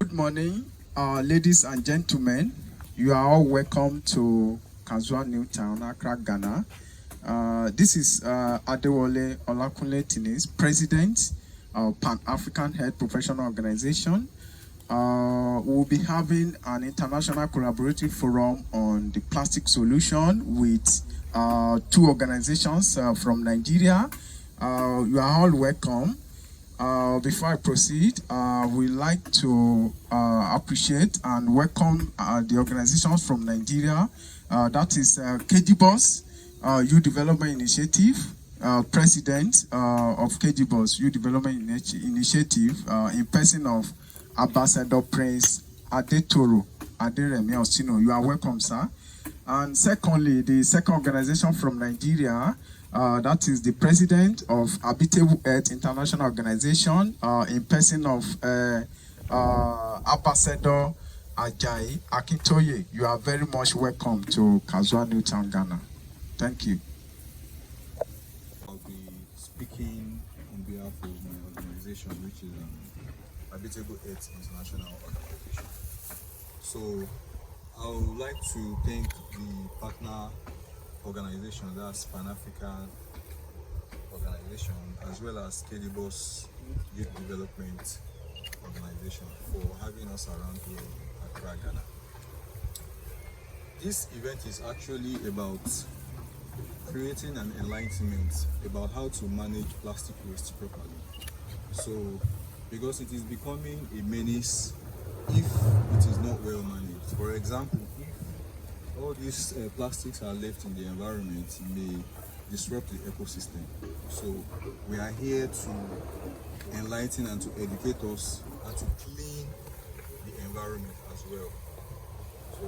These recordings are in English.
Good morning, ladies and gentlemen. You are all welcome to Kazua New Town, Accra, Ghana. This is Adewale Olakunle Tinis, President of Pan-African Health Professional Organization. We'll be having an international collaborative forum on the plastic solution with two organizations from Nigeria. You are all welcome. Before I proceed, we'd like to appreciate and welcome the organizations from Nigeria. That is KDBOS Youth Development Initiative, President of KDBOS Youth Development Initiative, in person of Ambassador Prince Adetoro Aderemi Ostino. You are welcome, sir. And secondly, the second organization from Nigeria, that is the president of Habitable Earth International Organization, in person of Ambassador Ajayi Akintoye. You are very much welcome to Kazua New Town, Ghana. Thank you. I'll be speaking on behalf of my organization, which is Habitable Earth International Organization. So I would like to thank the partner organization, that's Pan-African Organization, as well as KDBOS Youth Development Organization for having us around here in Accra, Ghana. This event is actually about creating an enlightenment about how to manage plastic waste properly. So, because it is becoming a menace if it is not well managed. For example, if all these plastics are left in the environment, it may disrupt the ecosystem. So we are here to enlighten and to educate us and to clean the environment as well. So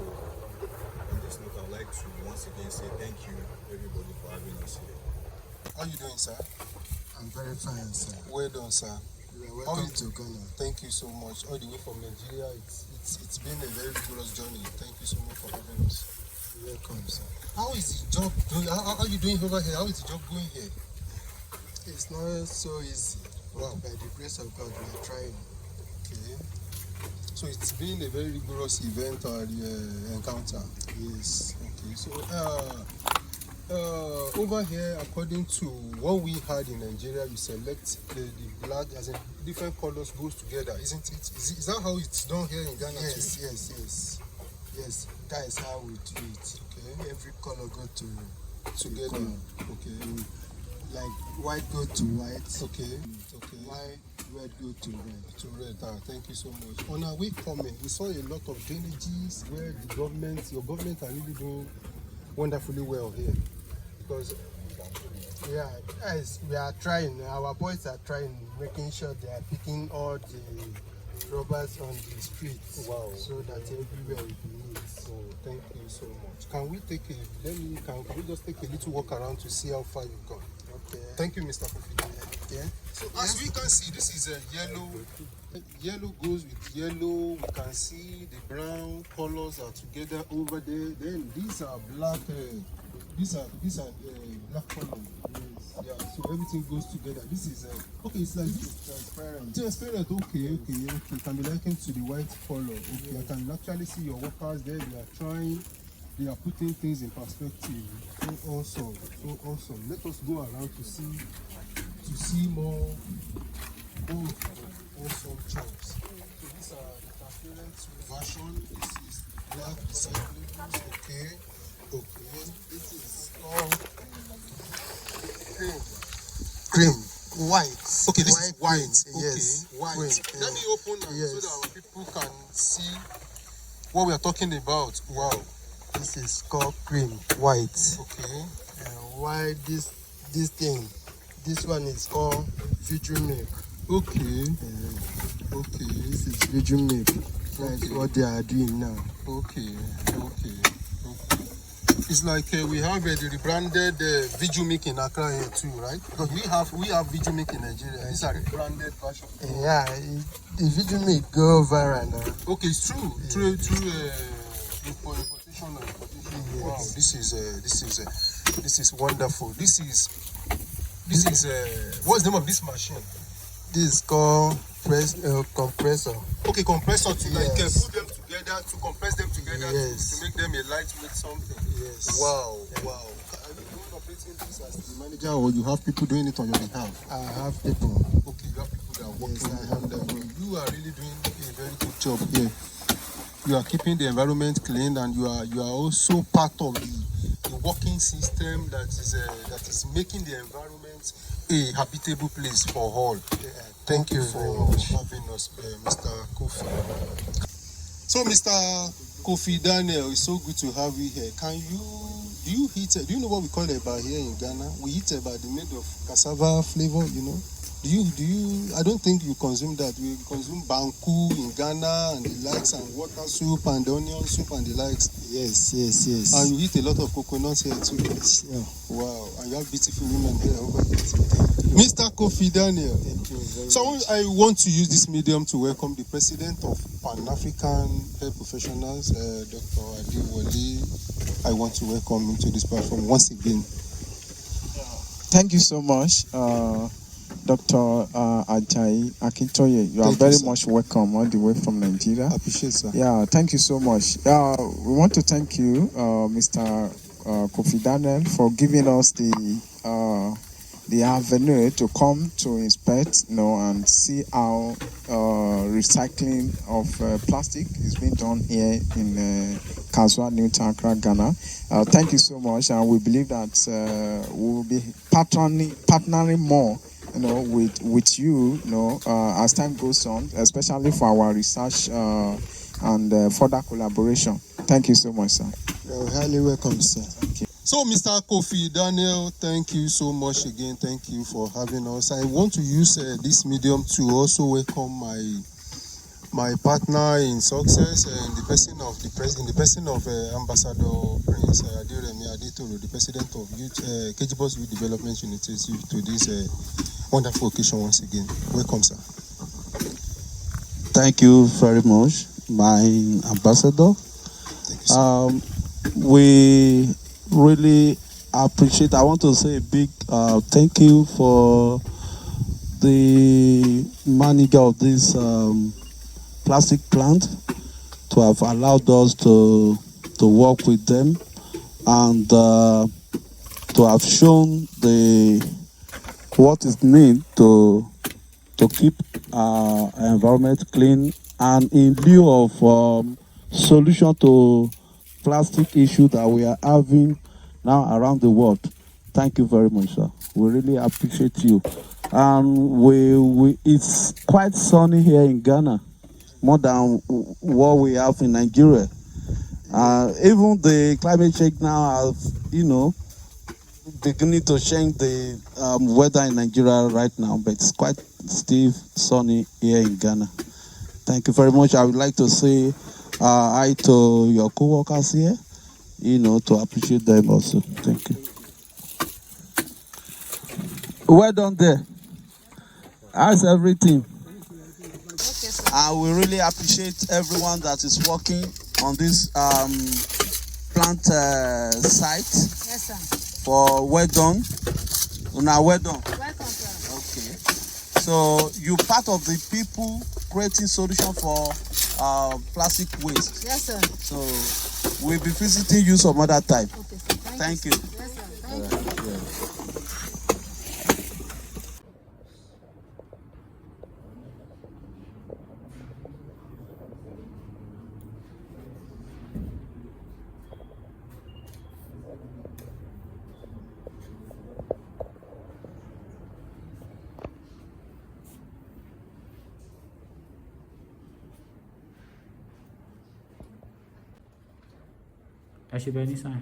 on this note, I'd like to once again say thank you everybody for having us here. How are you doing, sir? I'm very fine, sir. Well done, sir. You are welcome to Ghana. Thank you so much. All the way from Nigeria. It's been a very rigorous journey. Thank you so much for having us. You're welcome, sir. How is the job doing? How are you doing over here? How is the job going here? It's not so easy. Wow. By the grace of God, we are trying. Okay. So it's been a very rigorous event or encounter. Yes. Okay. So over here, according to what we had in Nigeria, you select the black as in different colors goes together, isn't it? Is that how it's done here in Ghana? Yes, too? yes. That is how we do it. Okay. Every color go Together. color. Okay. Like white go to white. Okay. White, red go to red. To red. Thank you so much. On our way coming, we saw a lot of drainages where your government are really doing wonderfully well here. Because Yeah, guys, we are trying. Our boys are trying, making sure they are picking all the rubbers on the streets. Wow. So that everywhere will be neat. so thank you so much. Can we just take a little walk around to see how far you've gone? Okay. Thank you, Mr. Kofi. Okay. So as we can see, this is a yellow. Yellow goes with yellow. We can see the brown colors are together over there. Then these are black. These are black colors. Yes. Yeah. So everything goes together. This is okay. It's like this. Transparent. Transparent. Okay. Can be likened to the white color. Okay. Yeah. I can actually see your workers there. They are trying. They are putting things in perspective. So awesome. Let us go around to see more awesome jobs. So these are the transparent version. This is black recyclables. Okay. This is all Cream. White. okay. This is white. Cream. Yes. Okay. White. Cream. Let me open them so Yes. that our people can see what we are talking about. Wow. This is called cream. White. Okay. Why this thing? This one is called Future Milk. Okay. This is Future Milk. That's what they are doing now. Okay. It's like we have the rebranded Vijumic in Accra here too, right? Because we have Vijumic in Nigeria. These are rebranded version. Yeah, the Future Milk go viral now. Okay, it's true. True. Importation and exportation. Yes. Wow, this is wonderful. This is what's the name of this machine? This is called compressor. Okay, compressor to like Yes. put them together, to compress them together Yes. to make them a lightweight something. Yes. Wow, wow. Are you the one operating this as the manager, or you have people doing it on your behalf? I have people. Okay, you have people that are working. Yes, I have and, people. you are really doing a very good job here. You are keeping the environment clean, and you are also part of the working system that is making the environment a habitable place for all. Thank you very for much. having us, Mr. Kofi. So, Mr. Kofi Daniel, it's so good to have you here. Do you know what we call eba here in Ghana? We eat eba made of cassava flavor, you know. I don't think you consume that. We consume banku in Ghana and the likes, and water soup and onion soup and the likes. Yes, yes, yes. And you eat a lot of coconuts here too. Yeah. Wow, and you have beautiful women here over here. Mr. Kofi Daniel. Thank you very So much. I want to use this medium to welcome the president of Pan-African Health Professionals, Dr. Adewale. I want to welcome him to this platform once again. Thank you so much, Dr. Ajayi Akintoye. You are Thank you, very sir. much welcome all the way from Nigeria. I appreciate, sir. Yeah, thank you so much. We want to thank you, Mr. Kofi Daniel, for giving us the avenue to come to inspect, and see how recycling of plastic is being done here in Kazwa, Newtown, Accra, Ghana. Thank you so much, and we believe that we will be partnering more, with you, as time goes on, especially for our research and further collaboration. Thank you so much, sir. You're highly welcome, sir. So, Mr. Kofi Daniel, thank you so much again. Thank you for having us. I want to use this medium to also welcome my partner in success, in the person of Ambassador Prince Aderemi Adetoro, the president of Kejibos Youth Development Unity, to this wonderful occasion once again. Welcome, sir. Thank you very much, my ambassador. Thank you, sir. We really appreciate. I want to say a big thank you for the manager of this plastic plant to have allowed us to work with them and to have shown what is needed to keep our environment clean, and in lieu of solution to plastic issue that we are having now around the world. Thank you very much, sir. We really appreciate you. And it's quite sunny here in Ghana, more than what we have in Nigeria. Even the climate change now have, beginning to change the weather in Nigeria right now, but it's quite still sunny here in Ghana. Thank you very much. I would like to say hi to your co-workers here, to appreciate them also. Thank you. Well done there. How's everything? We really appreciate everyone that is working on this plant site. Yes, sir. For well done. Una well done. Welcome, sir. Okay. So you part of the people creating solution for plastic waste. Yes, sir. So we'll be visiting you some other time. Okay, sir. Thank you. Yes, sir. Thank you. Ẹ ṣe bẹ́ẹ̀ ní sáà.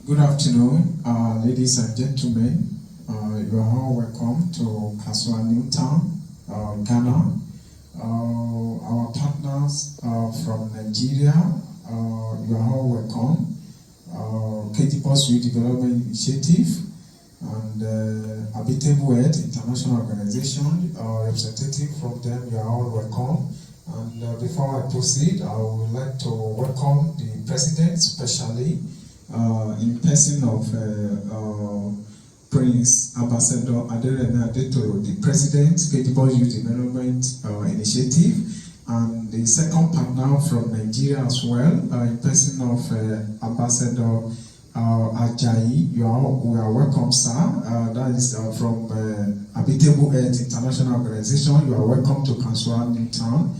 Good afternoon, ladies and gentlemen. You are all welcome to Kaswa Newtown, Ghana. Our partners from Nigeria, you are all welcome. Katie Post Youth Development Initiative and Habitable Earth International Organization, representative from them, you are all welcome. And before I proceed, I would like to welcome the President, especially in person of Prince Ambassador Aderemi Adetoro, the President, Credible Youth Development Initiative, and the second partner from Nigeria as well, in person of Ambassador Ajayi. We are welcome, sir. That is from Habitable Earth International Organization. You are welcome to Kaswa Newtown,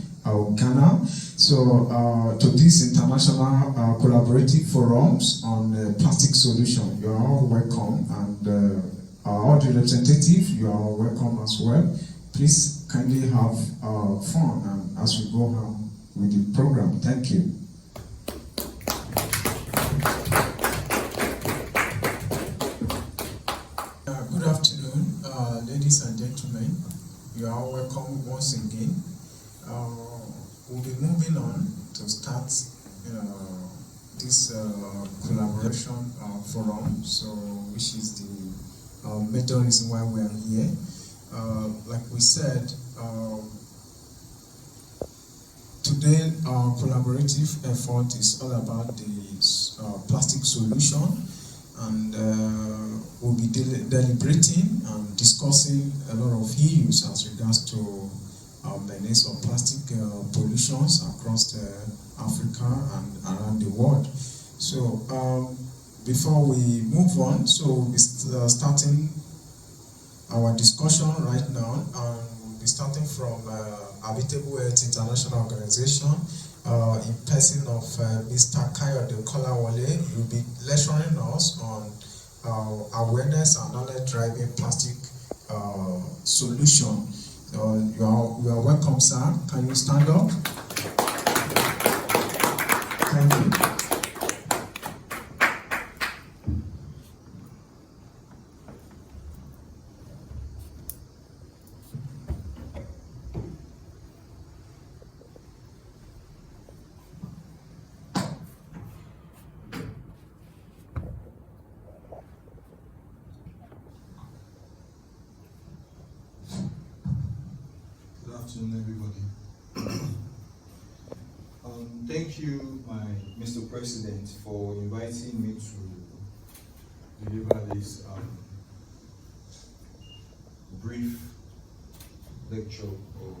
Ghana. So to these international collaborative forums on plastic solution, you are all welcome, and all the representatives, you are all welcome as well. Please kindly have fun and as we go on with the program. Thank you. Good afternoon, ladies and gentlemen. You are all welcome once again. We'll be moving on to start this collaboration forum, so which is the major reason why we are here. Like we said, today our collaborative effort is all about the plastic solution, and we'll be deliberating and discussing a lot of issues as regards to menace of plastic pollutions across Africa and around the world. So before we move on, so we'll be starting our discussion right now, and we'll be starting from Habitable Earth International Organization in person of Mr. Kayode Kolawole. He will be lecturing us on awareness and knowledge driving plastic solution. You are welcome, sir. Can you stand up? Thank you. afternoon, everybody. Thank you, Mr. President, for inviting me to deliver this brief lecture, or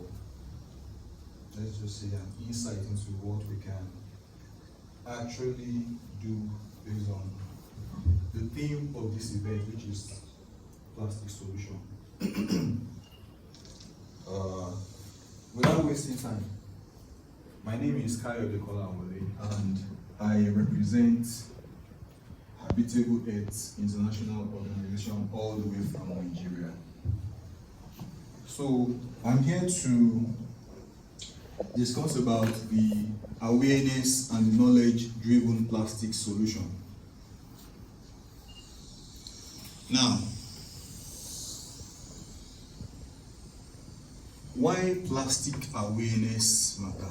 let's just say an insight into what we can actually do based on the theme of this event, which is plastic solution. Without wasting time, my name is Kayode Kolawole, and I represent Habitable Earth International Organization all the way from Nigeria. So I'm here to discuss about the awareness and the knowledge-driven plastic solution. Now, why plastic awareness matter?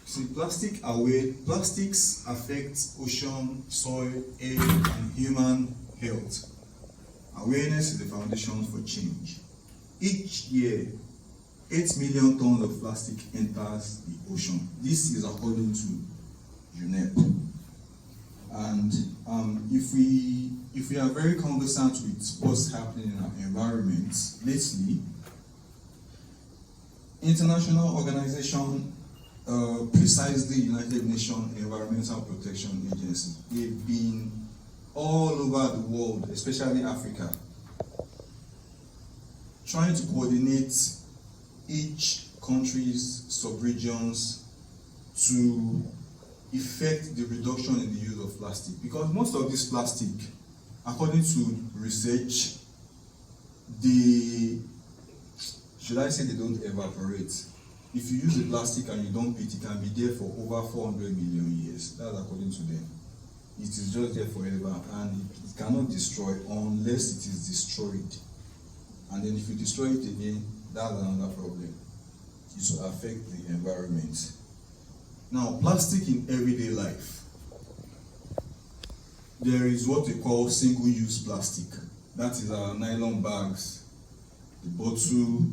See, plastics affect ocean, soil, air, and human health. Awareness is the foundation for change. Each year, 8 million tons of plastic enters the ocean. This is according to UNEP. And if we are very conversant with what's happening in our environment lately, international organization, precisely United Nations Environmental Protection Agency, they've been all over the world, especially Africa, trying to coordinate each country's sub-regions to effect the reduction in the use of plastic. Because most of this plastic, according to research, should I say they don't evaporate? If you use the plastic and you dump it, it can be there for over 400 million years. That's according to them. It is just there forever, and it cannot destroy unless it is destroyed. And then if you destroy it again, that's another problem. It will affect the environment. Now, plastic in everyday life. There is what we call single-use plastic. That is our nylon bags, the bottle,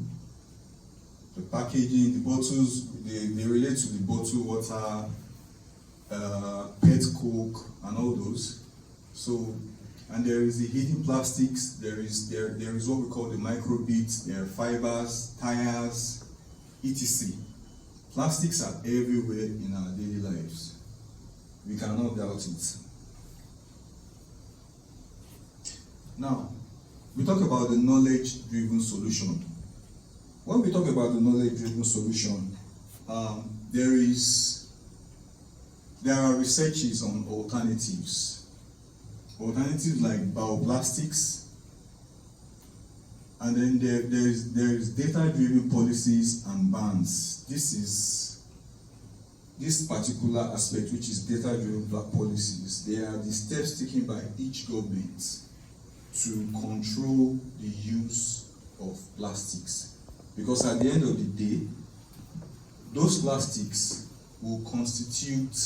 the packaging, the bottles, they relate to the bottled water, pet coke, and all those. So, and there is the hidden plastics, there is what we call the microbeads, there are fibers, tires, etc. Plastics are everywhere in our daily lives. We cannot doubt it. Now, we talk about the knowledge-driven solution. When we talk about the knowledge-driven solution, there are researches on alternatives. Alternatives like bioplastics, and then there is data-driven policies and bans. This particular aspect, which is data-driven policies, they are the steps taken by each government to control the use of plastics. Because at the end of the day, those plastics will constitute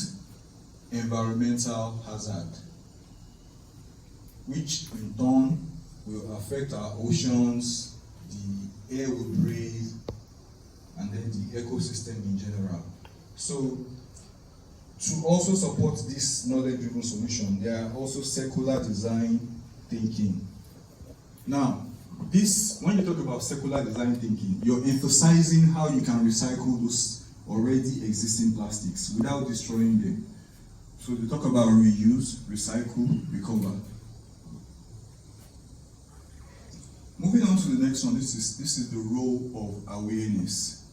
environmental hazard, which in turn will affect our oceans, the air we breathe, and then the ecosystem in general. So, to also support this knowledge-driven solution, there are also circular design thinking. Now, when you talk about circular design thinking, you're emphasizing how you can recycle those already existing plastics without destroying them. So they talk about reuse, recycle, recover. Moving on to the next one, this is the role of awareness.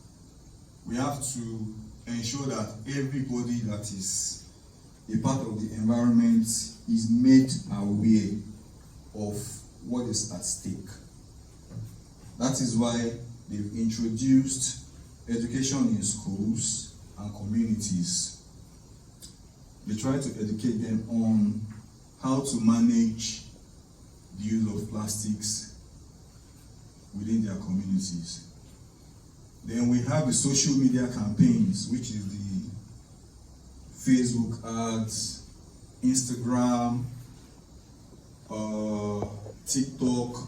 We have to ensure that everybody that is a part of the environment is made aware of what is at stake. That is why they've introduced education in schools and communities. They try to educate them on how to manage the use of plastics within their communities. Then we have the social media campaigns, which is the Facebook ads, Instagram, TikTok,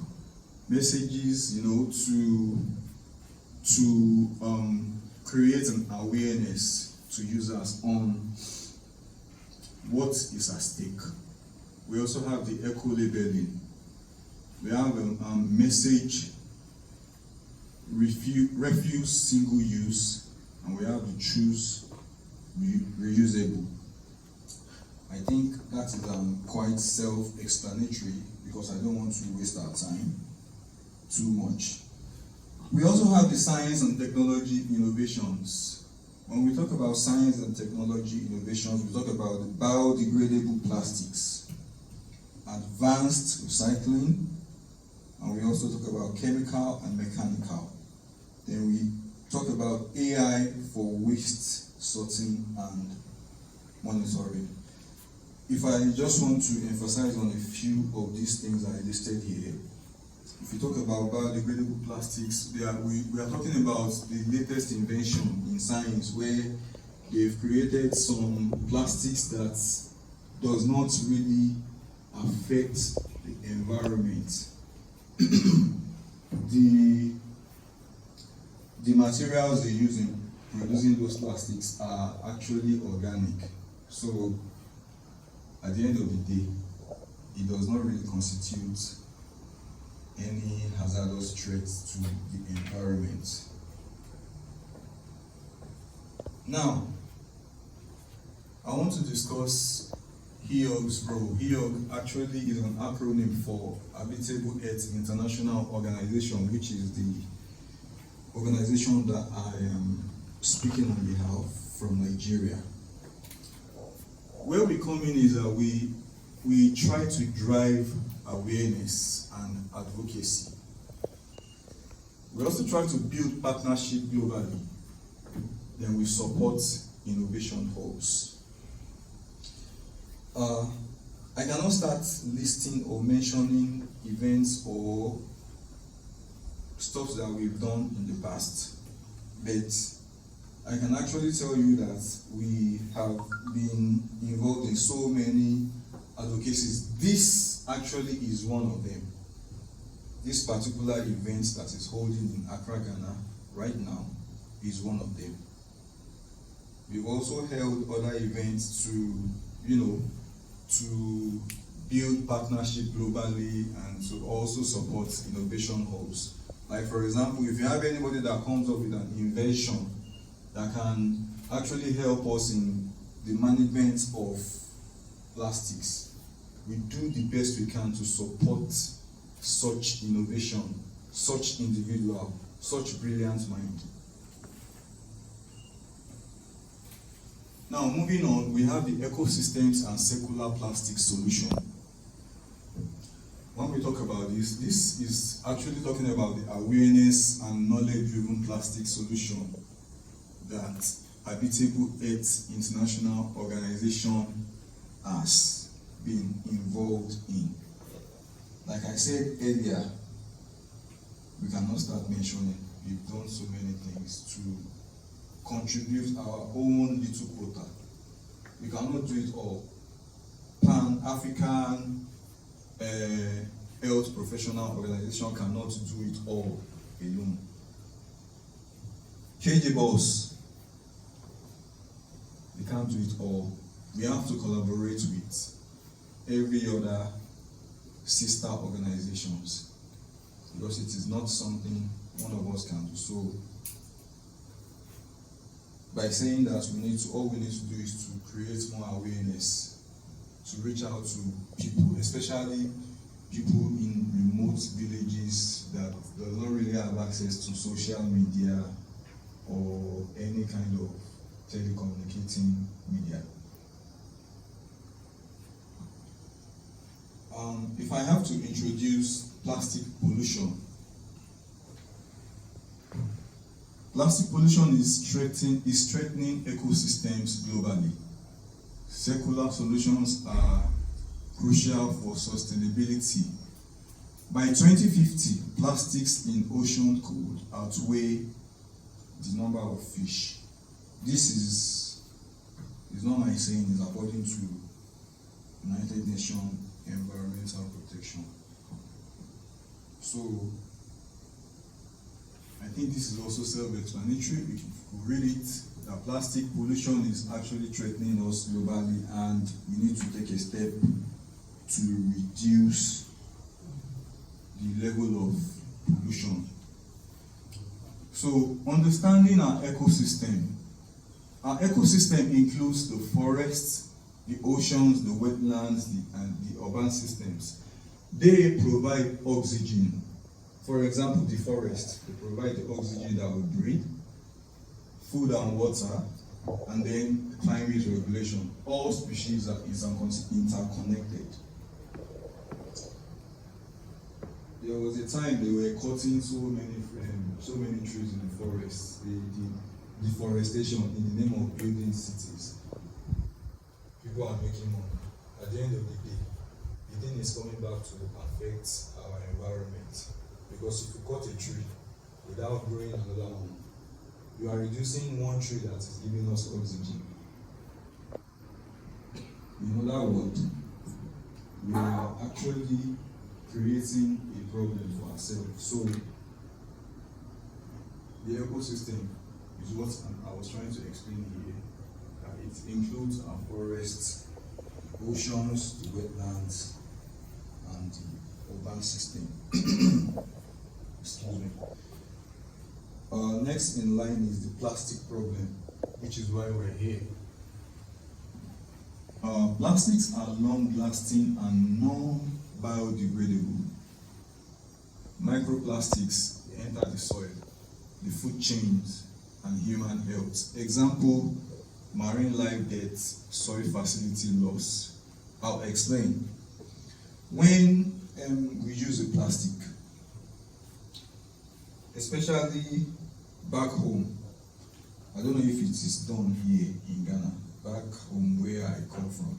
messages, to to create an awareness to users on what is at stake. We also have the eco-labeling. We have a message, refuse single use, and we have the choose reusable. I think that is quite self-explanatory because I don't want to waste our time too much. We also have the science and technology innovations. When we talk about science and technology innovations, we talk about the biodegradable plastics, advanced recycling, and we also talk about chemical and mechanical. Then we talk about AI for waste sorting and monitoring. If I just want to emphasize on a few of these things I listed here, if you talk about biodegradable plastics, we are talking about the latest invention in science where they've created some plastics that does not really affect the environment. The materials they use in producing those plastics are actually organic. So at the end of the day, it does not really constitute any hazardous threat to the environment. Now, I want to discuss HEOG's role. HEOG actually is an acronym for Habitable Earth International Organization, which is the organization that I am speaking on behalf from Nigeria. Where we come in is that we try to drive awareness and advocacy. We also try to build partnership globally. Then we support innovation hubs. I cannot start listing or mentioning events or stuff that we've done in the past, but I can actually tell you that we have been involved in so many advocacies. This actually is one of them. This particular event that is holding in Accra, Ghana right now is one of them. We've also held other events to build partnership globally and to also support innovation hubs. Like for example, if you have anybody that comes up with an invention that can actually help us in the management of plastics, we do the best we can to support such innovation, such individual, such brilliant mind. Now, moving on, we have the ecosystems and circular plastic solution. When we talk about this is actually talking about the awareness and knowledge-driven plastic solution that Habitable Earth International Organization has been involved in. Like I said earlier, we cannot start mentioning. We've done so many things to contribute our own little quota. We cannot do it all. Pan-African health professional organization cannot do it all alone. KJ Boss, we can't do it all. We have to collaborate with every other sister organizations because it is not something one of us can do. So by saying that all we need to do is to create more awareness, to reach out to people, especially people in remote villages that do not really have access to social media or any kind of telecommunicating media. If I have to introduce plastic pollution, plastic pollution is threatening ecosystems globally. Circular solutions are crucial for sustainability. By 2050, plastics in ocean could outweigh the number of fish. This is not my saying, it's according to United Nations Environmental Protection. So I think this is also self-explanatory. If you read it, that plastic pollution is actually threatening us globally, and we need to take a step to reduce the level of pollution. So, understanding our ecosystem includes the forests, the oceans, the wetlands, and the urban systems. They provide oxygen. For example, the forest, they provide the oxygen that we breathe, food and water, and then climate regulation. All species are interconnected. There was a time they were cutting so many trees in the forest. The deforestation in the name of building cities. People are making money. At the end of the day, the thing is coming back to affect our environment. Because if you cut a tree without growing another one, you are reducing one tree that is giving us oxygen. In other words, we are actually creating a problem for ourselves. So, the ecosystem is what I was trying to explain here. That it includes our forests, oceans, the wetlands, and the urban system. Excuse me. Next in line is the plastic problem, which is why we're here. Plastics are long-lasting and non-biodegradable. Microplastics enter the soil, the food chains, and human health. Example, marine life death, soil facility loss. I'll explain. When we use a plastic, especially back home, I don't know if it is done here in Ghana, back home where I come from,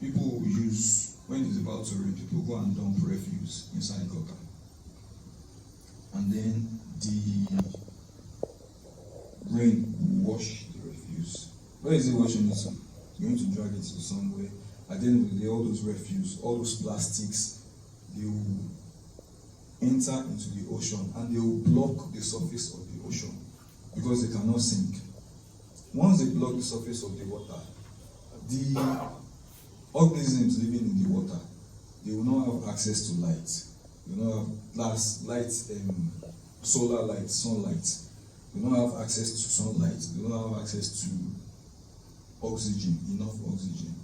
people use, when it's about to rain, people go and dump refuse inside gutter. And then the rain will wash the refuse. Where is it washing it to? It's going to drag it to somewhere. At the end of the day, all those refuse, all those plastics, they will enter into the ocean and they will block the surface of the ocean because they cannot sink. Once they block the surface of the water, the organisms living in the water, they will not have access to light. They will not have light, solar light, sunlight. They will not have access to sunlight. They will not have access to oxygen, enough oxygen.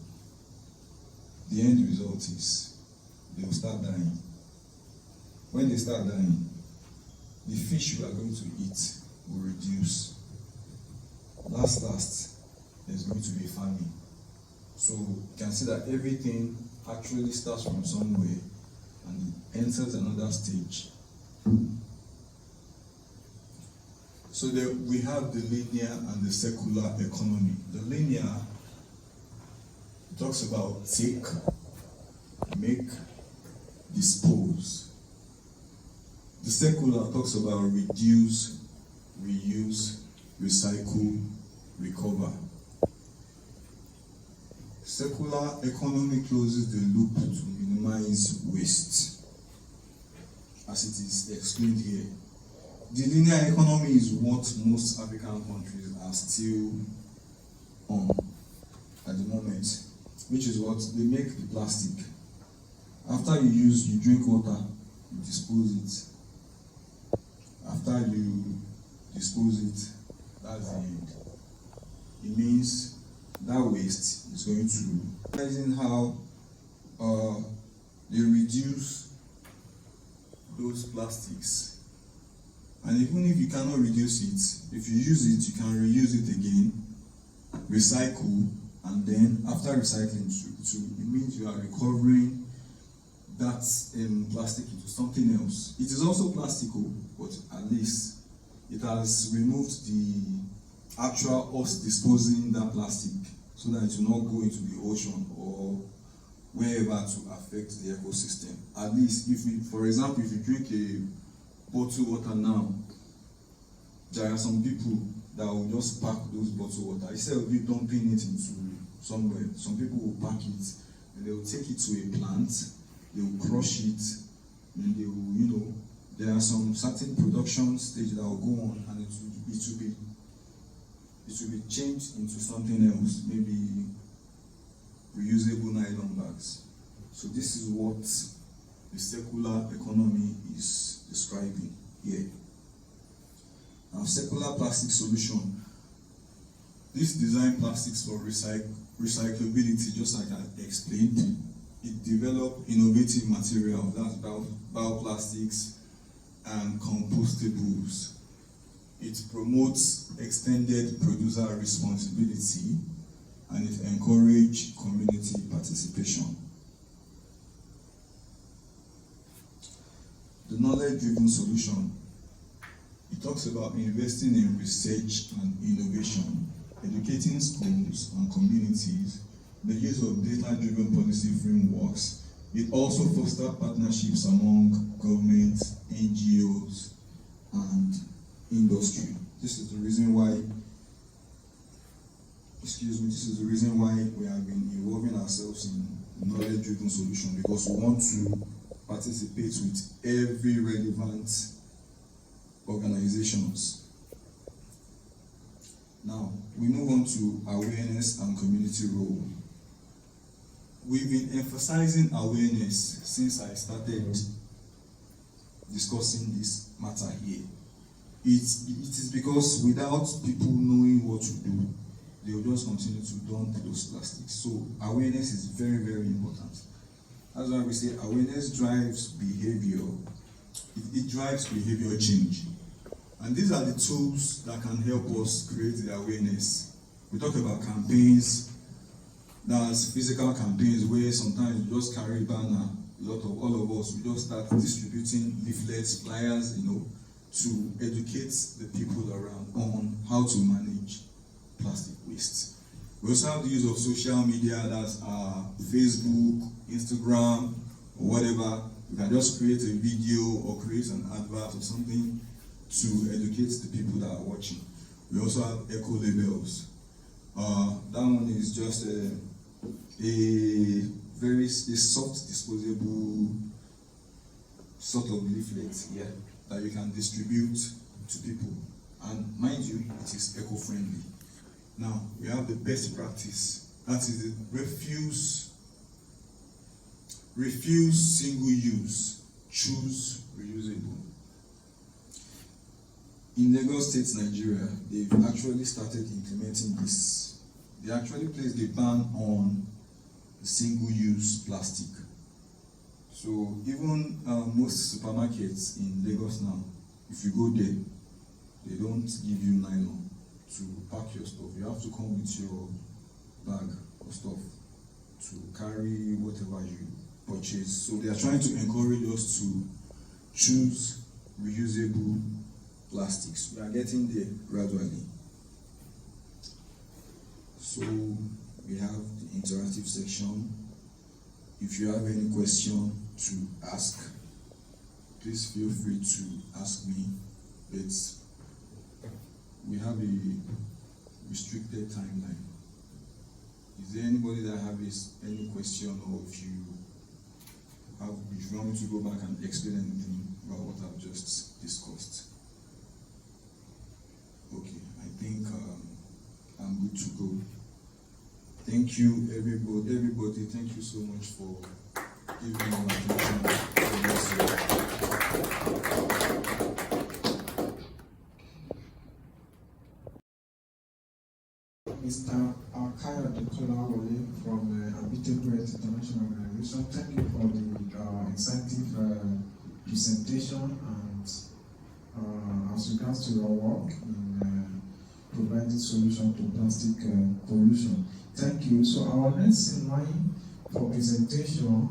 The end result is they will start dying. When they start dying, the fish you are going to eat will reduce. Last, there's going to be famine. So you can see that everything actually starts from somewhere and it enters another stage. So we have the linear and the circular economy. The linear talks about take, make, dispose. The circular talks about reduce, reuse, recycle, recover. Circular economy closes the loop to minimize waste, as it is explained here. The linear economy is what most African countries are still on at the moment, which is what they make the plastic. After you drink water, you dispose it. After you dispose it, that's the end. It means that waste is going to realizing how they reduce those plastics. And even if you cannot reduce it, if you use it, you can reuse it again, recycle, and then after recycling, it means you are recovering that plastic into something else. It is also plastical, but at least it has removed the actual us disposing that plastic so that it will not go into the ocean or wherever to affect the ecosystem. At least if we, for example, if you drink a bottled water now, there are some people that will just pack those bottled water. Instead of you dumping it into somewhere, some people will pack it and they will take it to a plant, they will crush it, and they will, there are some certain production stage that will go on, and it will be changed into something else, maybe reusable nylon bags. So this is what the circular economy is describing here. Now, circular plastic solution. This design plastics for recyclability, just like I explained. It developed innovative material, that's bioplastics and compostables. It promotes extended producer responsibility, and it encourages community participation. The knowledge-driven solution. It talks about investing in research and innovation, educating schools and communities, the use of data-driven policy frameworks. It also fosters partnerships among government, NGOs, and industry. This is the reason why, this is the reason why we have been involving ourselves in knowledge-driven solution, because we want to participate with every relevant organizations. Now, we move on to awareness and community role. We've been emphasizing awareness since I started discussing this matter here. It is because without people knowing what to do, they will just continue to dump those plastics. So awareness is very, very important. That's why we say awareness drives behavior. It drives behavior change. And these are the tools that can help us create the awareness. We talk about campaigns. That's physical campaigns where sometimes you just carry banner. All of us, we just start distributing leaflets, flyers, to educate the people around on how to manage plastic waste. We also have the use of social media, that's Facebook, Instagram, or whatever. You can just create a video or create an advert or something to educate the people that are watching. We also have eco labels. That one is just a very soft, disposable sort of leaflet that you can distribute to people. And mind you, it is eco-friendly. Now, we have the best practice. That is the refuse single use, choose reusable. In Lagos State, Nigeria, they've actually started implementing this. They actually placed a ban on single-use plastic. So even most supermarkets in Lagos now, if you go there, they don't give you nylon to pack your stuff. You have to come with your bag of stuff to carry whatever you purchase. So they are trying to encourage us to choose reusable plastics. We are getting there gradually. So we have the interactive section. If you have any question to ask, please feel free to ask me. But we have a restricted timeline. Is there anybody that has any question, or if you want me to go back and explain anything about what I've just discussed? Okay, I think I'm good to go. Thank you, everybody. Thank you so much for giving me attention. Mr. Kayode Kolawole from Habitable Earth International Organization, thank you for the incentive presentation and as regards to your work in providing solution to plastic pollution. Thank you. So our next in line for presentation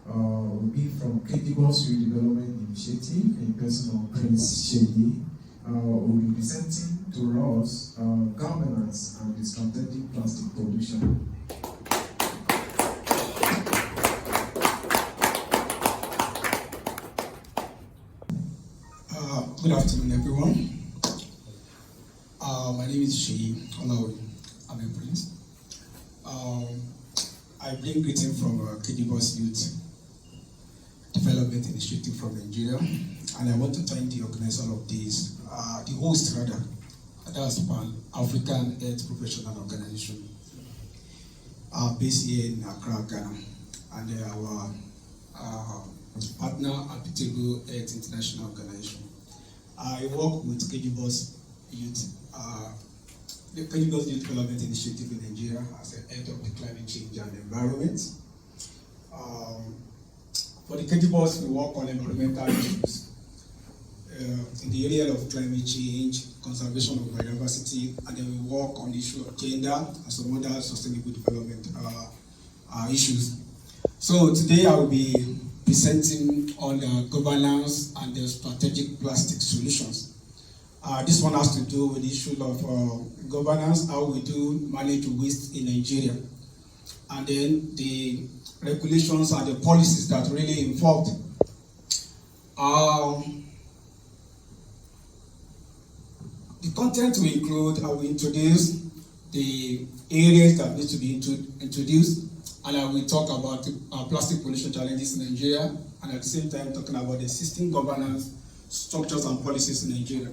will be from Kedibos Redevelopment Initiative in person of Prince Sheyi. Will be presenting to us governance and the strategic plastic pollution. Good afternoon, everyone. My name is Sheyi Olawi. I'm a prince. I bring greeting from Kedibos Youth Development Initiative from Nigeria. and I want to thank the organizer of this, the host rather, that's Pan African Health Professional Organization, based here in Accra, Ghana, and our partner, Apitego Health International Organization. I work with KGBOS Youth, the KGBOS Youth Development Initiative in Nigeria as the head of the climate change and environment. For the KGBOS, we work on environmental issues in the area of climate change, conservation of biodiversity, and then we work on the issue of gender and some other sustainable development issues. So today I will be presenting on the governance and the strategic plastic solutions. This one has to do with the issue of governance, how we do manage waste in Nigeria, and then the regulations and the policies that really involved. The content will include, I will introduce the areas that need to be introduced, and I will talk about plastic pollution challenges in Nigeria, and at the same time talking about the existing governance, structures and policies in Nigeria.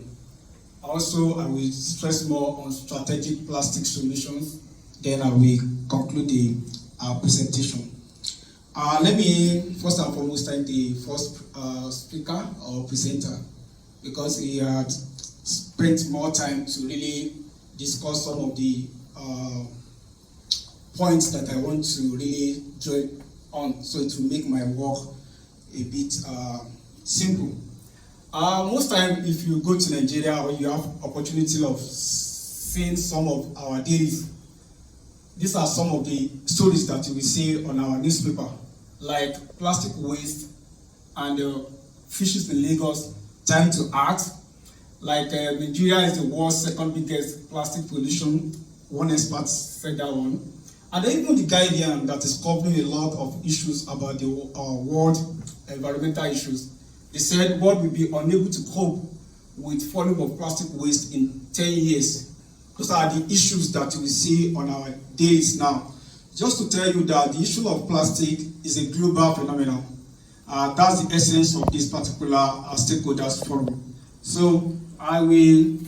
Also, I will stress more on strategic plastic solutions, then I will conclude the presentation. Let me first and foremost thank the first speaker or presenter, because he had spent more time to really discuss some of the points that I want to really join on, so to make my work a bit simple. Most time, if you go to Nigeria or you have opportunity of seeing some of our dailies, these are some of the stories that you will see on our newspaper, like plastic waste and fishes in Lagos time to act. Like Nigeria is the world's second biggest plastic pollution. One expert said that one. And then even the Guardian, that is covering a lot of issues about the world environmental issues. They said world will be unable to cope with volume of plastic waste in 10 years. Those are the issues that you will see on our days now. Just to tell you that the issue of plastic is a global phenomenon. That's the essence of this particular stakeholders forum. So I will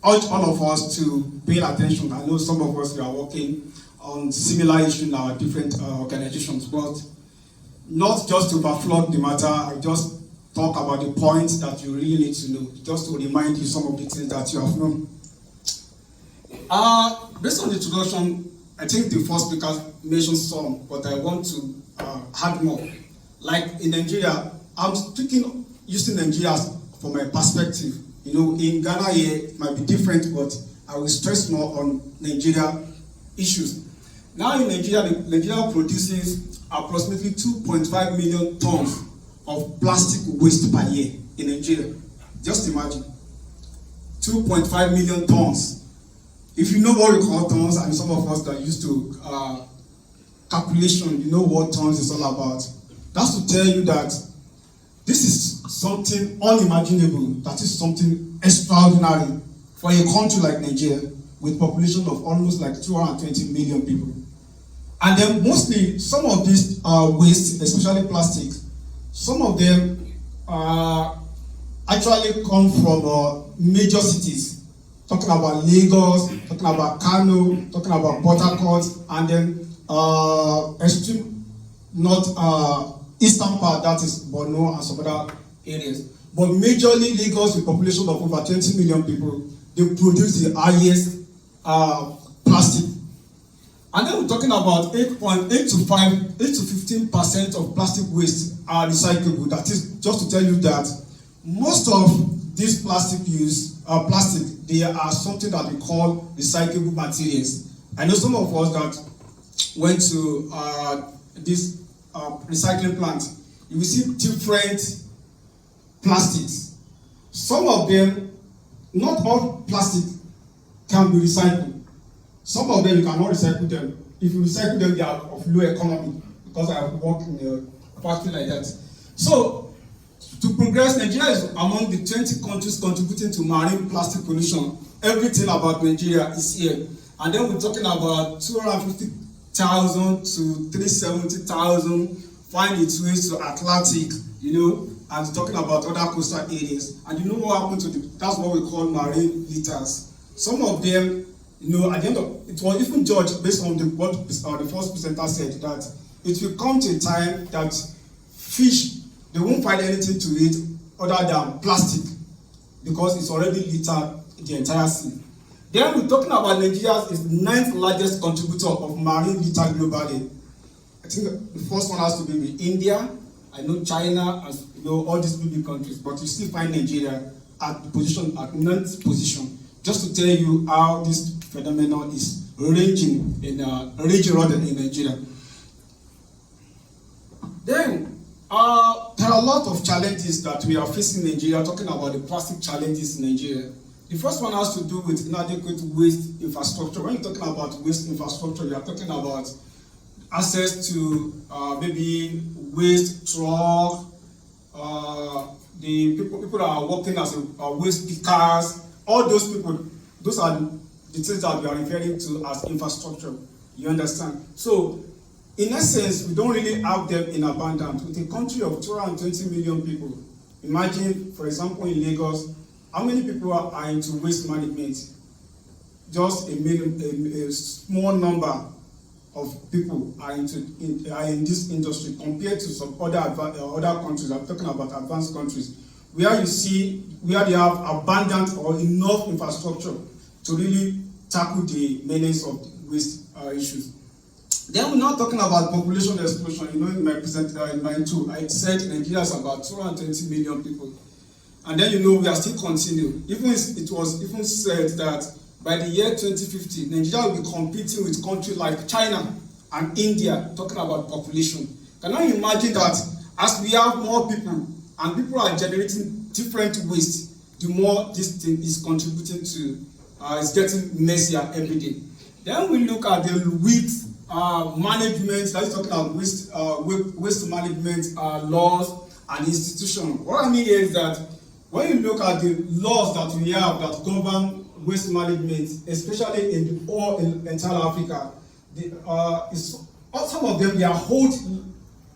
urge all of us to pay attention. I know some of us are working on similar issues in our different organizations, but not just to overflow the matter. I just talk about the points that you really need to know, just to remind you some of the things that you have known. Based on the introduction, I think the first speaker mentioned some, but I want to add more. Like in Nigeria, I'm speaking using Nigeria from my perspective. You know, in Ghana here it might be different, but I will stress more on Nigeria issues. Now in Nigeria, Nigeria produces approximately 2.5 million tons of plastic waste per year in Nigeria. Just imagine, 2.5 million tons. If you know what we call tons, and some of us that used to calculation, you know what tons is all about. That's to tell you that this is something unimaginable, that is something extraordinary for a country like Nigeria with population of almost like 220 million people. And then mostly some of these waste, especially plastics, some of them actually come from major cities. Talking about Lagos, talking about Kano, talking about Port Harcourt, and then extreme north eastern part, that is Borno and some other areas. But majorly Lagos, with a population of over 20 million people, they produce the highest plastic. And then we're talking about 8.8 to 15% of plastic waste are recyclable. That is just to tell you that most of this plastic they are something that we call recyclable materials. I know some of us that went to this recycling plant, you will see different plastics. Some of them, not all plastic can be recycled. Some of them you cannot recycle them. If you recycle them, they are of low economy, because I have worked in a factory like that. So, to progress, Nigeria is among the 20 countries contributing to marine plastic pollution. Everything about Nigeria is here. And then we're talking about 250,000 to 370,000 find its ways to Atlantic, you know, and talking about other coastal areas. And you know what happened to that's what we call marine litters. Some of them, at the end of it was even judged based on what the first presenter said, that it will come to a time that fish, they won't find anything to eat other than plastic, because it's already littered the entire sea. Then we're talking about Nigeria is the 9th largest contributor of marine litter globally. I think the first one has to be with India. I know China, as all these big countries, but you still find Nigeria at 9th position. Just to tell you how this phenomenon is raging in Nigeria. Then there are a lot of challenges that we are facing in Nigeria, talking about the plastic challenges in Nigeria. The first one has to do with inadequate waste infrastructure. When you're talking about waste infrastructure, you are talking about access to maybe waste truck, the people that are working as waste pickers, all those people, those are the things that we are referring to as infrastructure. You understand? So, in essence, we don't really have them in abundance. With a country of 220 million people, imagine, for example, in Lagos, how many people are into waste management? Just a small number of people are in this industry compared to some other countries. I'm talking about advanced countries, where they have abundant or enough infrastructure to really tackle the menace of waste issues. Then we're not talking about population explosion. In my in my two, I said Nigeria is about 220 million people. And then we are still continuing. It was even said that by the year 2050, Nigeria will be competing with countries like China and India, talking about population. Can you imagine that as we have more people and people are generating different waste, the more this thing is contributing to, it's getting messier every day. Then we look at the waste management, that's talking about waste management laws and institutions. What I mean is that when you look at the laws that we have that govern waste management, especially in entire Africa, some of them, they are old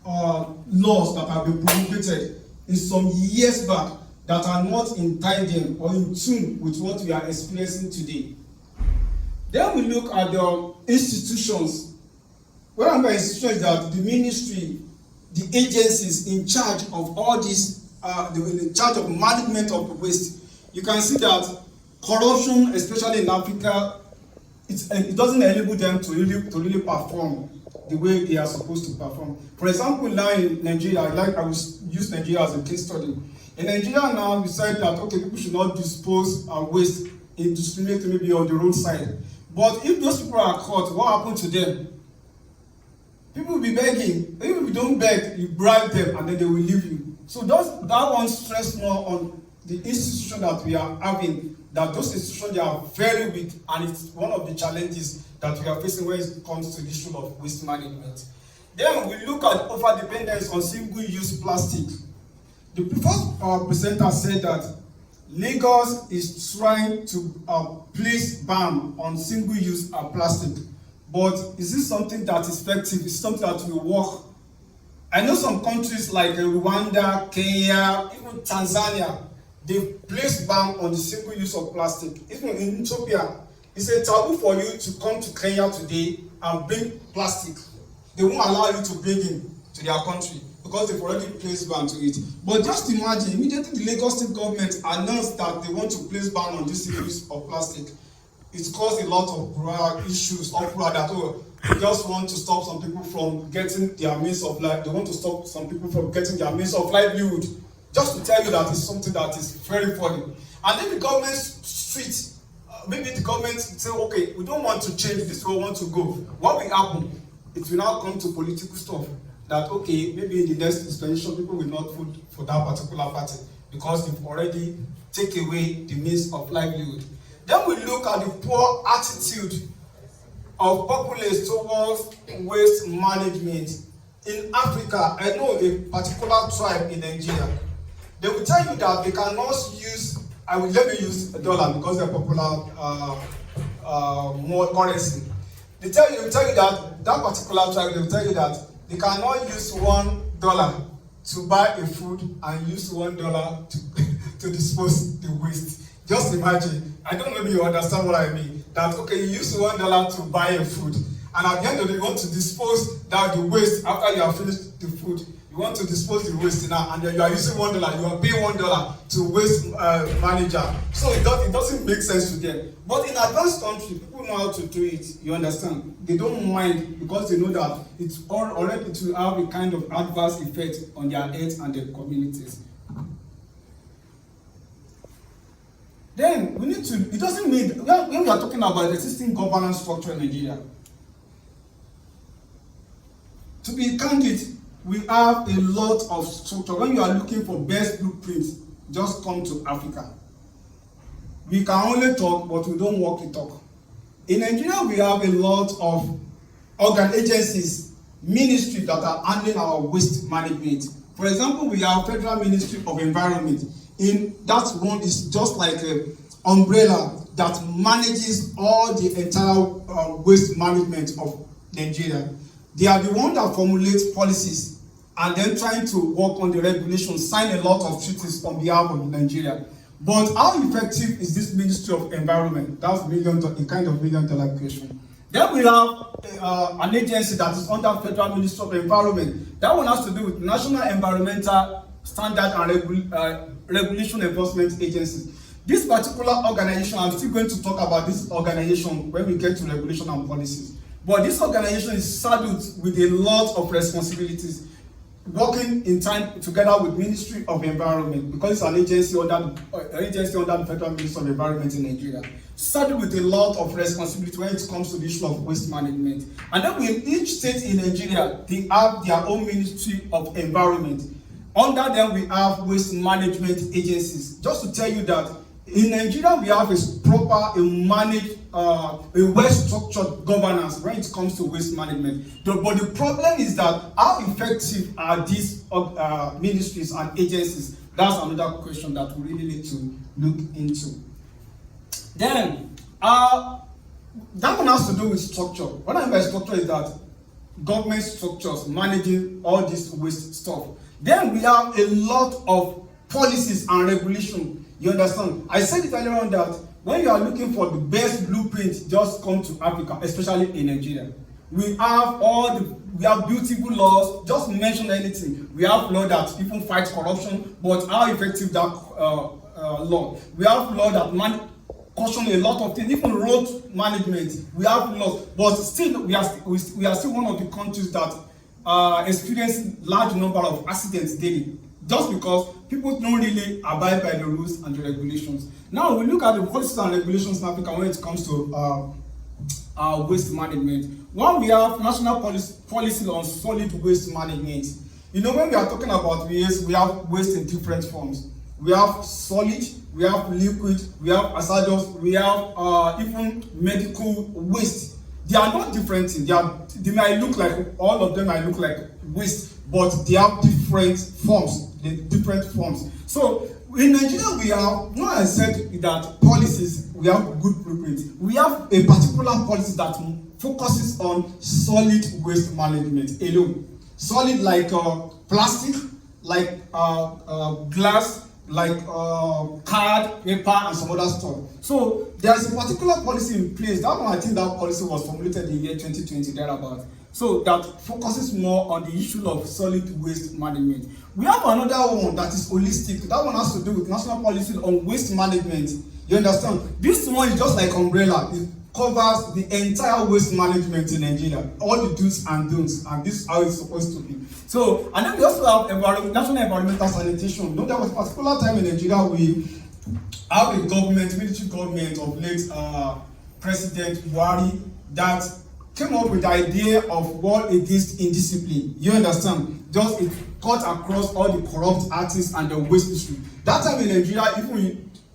laws that have been promulgated in some years back that are not in tandem or in tune with what we are experiencing today. Then we look at the institutions. What I mean by institutions is that the ministry, the agencies in charge of all this, in charge of management of the waste, you can see that corruption, especially in Africa, it doesn't enable them to really perform the way they are supposed to perform. For example, now in Nigeria, I will use Nigeria as a case study. In Nigeria now, we said that people should not dispose waste indiscriminately, maybe on the roadside. But if those people are caught, what happens to them? People will be begging. Even if you don't beg, you bribe them and then they will leave you. So that one stress more on the institution that we are having, that those institutions, they are very weak, and it's one of the challenges that we are facing when it comes to the issue of waste management. Then we look at overdependence on single-use plastic. The first presenter said that Lagos is trying to place ban on single-use plastic. But is this something that is effective? Is something that will work? I know some countries like Rwanda, Kenya, even Tanzania, they've placed ban on the single use of plastic. Even in Ethiopia, it's a taboo for you to come to Kenya today and bring plastic. They won't allow you to bring it to their country because they've already placed ban to it. But just imagine, immediately the Lagos State government announced that they want to place ban on this single use of plastic. It's caused a lot of issues, that they just want to stop some people from getting their means of life. They want to stop some people from getting their means of livelihood. Just to tell you that it's something that is very funny. And then the government street, maybe the government say, okay, we don't want to change this, we want to go. What will happen? It will now come to political stuff. That, okay, maybe in the next dispensation, people will not vote for that particular party because they've already taken away the means of livelihood. Then we look at the poor attitude of populace towards waste management. In Africa, I know a particular tribe in Nigeria. They will tell you that they cannot use, let me use a dollar because they're popular more currency. They will tell you that particular tribe, they will tell you that they cannot use $1 to buy a food and use $1 to dispose the waste. Just imagine, I don't know if you understand what I mean, that okay, you use $1 to buy a food, and at the end of the day, you want to dispose the waste after you have finished the food. You want to dispose the waste now, and then you are using $1, you are paying $1 to waste manager. So it doesn't make sense to them. But in advanced country, people know how to do it. You understand? They don't mind because they know that it's already to have a kind of adverse effect on their health and their communities. Then we need to, it doesn't mean, when we are talking about the existing governance structure in Nigeria, to be candid, we have a lot of structure. When you are looking for best blueprints, just come to Africa. We can only talk, but we don't walk the talk. In Nigeria, we have a lot of agencies, ministries that are handling our waste management. For example, we have Federal Ministry of Environment. In that one is just like an umbrella that manages all the entire waste management of Nigeria. They are the ones that formulate policies and then trying to work on the regulations, sign a lot of treaties on behalf of Nigeria. But how effective is this Ministry of Environment? That's a kind of million-dollar question. Then we have an agency that is under Federal Ministry of Environment. That one has to do with National Environmental Standard and Regulation Enforcement Agency. This particular organization, I'm still going to talk about this organization when we get to regulation and policies. But this organization is saddled with a lot of responsibilities, working in time together with Ministry of Environment, because it's an agency under the Federal Ministry of Environment in Nigeria, saddled with a lot of responsibility when it comes to the issue of waste management. And then in each state in Nigeria, they have their own Ministry of Environment. Under them, we have waste management agencies. Just to tell you that in Nigeria, we have a well-structured governance when it comes to waste management. But the problem is that how effective are these ministries and agencies? That's another question that we really need to look into. Then, that one has to do with structure. What I mean by structure is that government structures managing all this waste stuff. Then we have a lot of policies and regulation. You understand? I said it earlier on that when you are looking for the best blueprint, just come to Africa, especially in Nigeria. We have beautiful laws. Just mention anything. We have law that even fight corruption, but how effective that law? We have law that caution a lot of things, even road management. We have laws, but still we are still one of the countries that experience large number of accidents daily, just because people don't really abide by the rules and the regulations. Now we look at the policies and regulations in Africa when it comes to waste management. One, we have national policy on solid waste management. You know, when we are talking about waste, we have waste in different forms. We have solid, we have liquid, we have hazardous, we have even medical waste. They are not different things. They might look like, all of them might look like waste, but they have different forms. So in Nigeria, we have, no, I said that policies, we have good blueprints. We have a particular policy that focuses on solid waste management alone. Solid like plastic, like glass, like card, paper, and some other stuff. So there's a particular policy in place. That one, I think that policy was formulated in the year 2020, thereabout. So that focuses more on the issue of solid waste management. We have another one that is holistic. That one has to do with national policy on waste management. You understand? This one is just like umbrella. It covers the entire waste management in Nigeria, all the do's and don'ts, and this is how it's supposed to be. So, and then we also have national environmental sanitation. You know, there was a particular time in Nigeria we have a military government of late President Buhari that came up with the idea of war against indiscipline. You understand? Just it cut across all the corrupt artists and the waste issue. That time in Nigeria,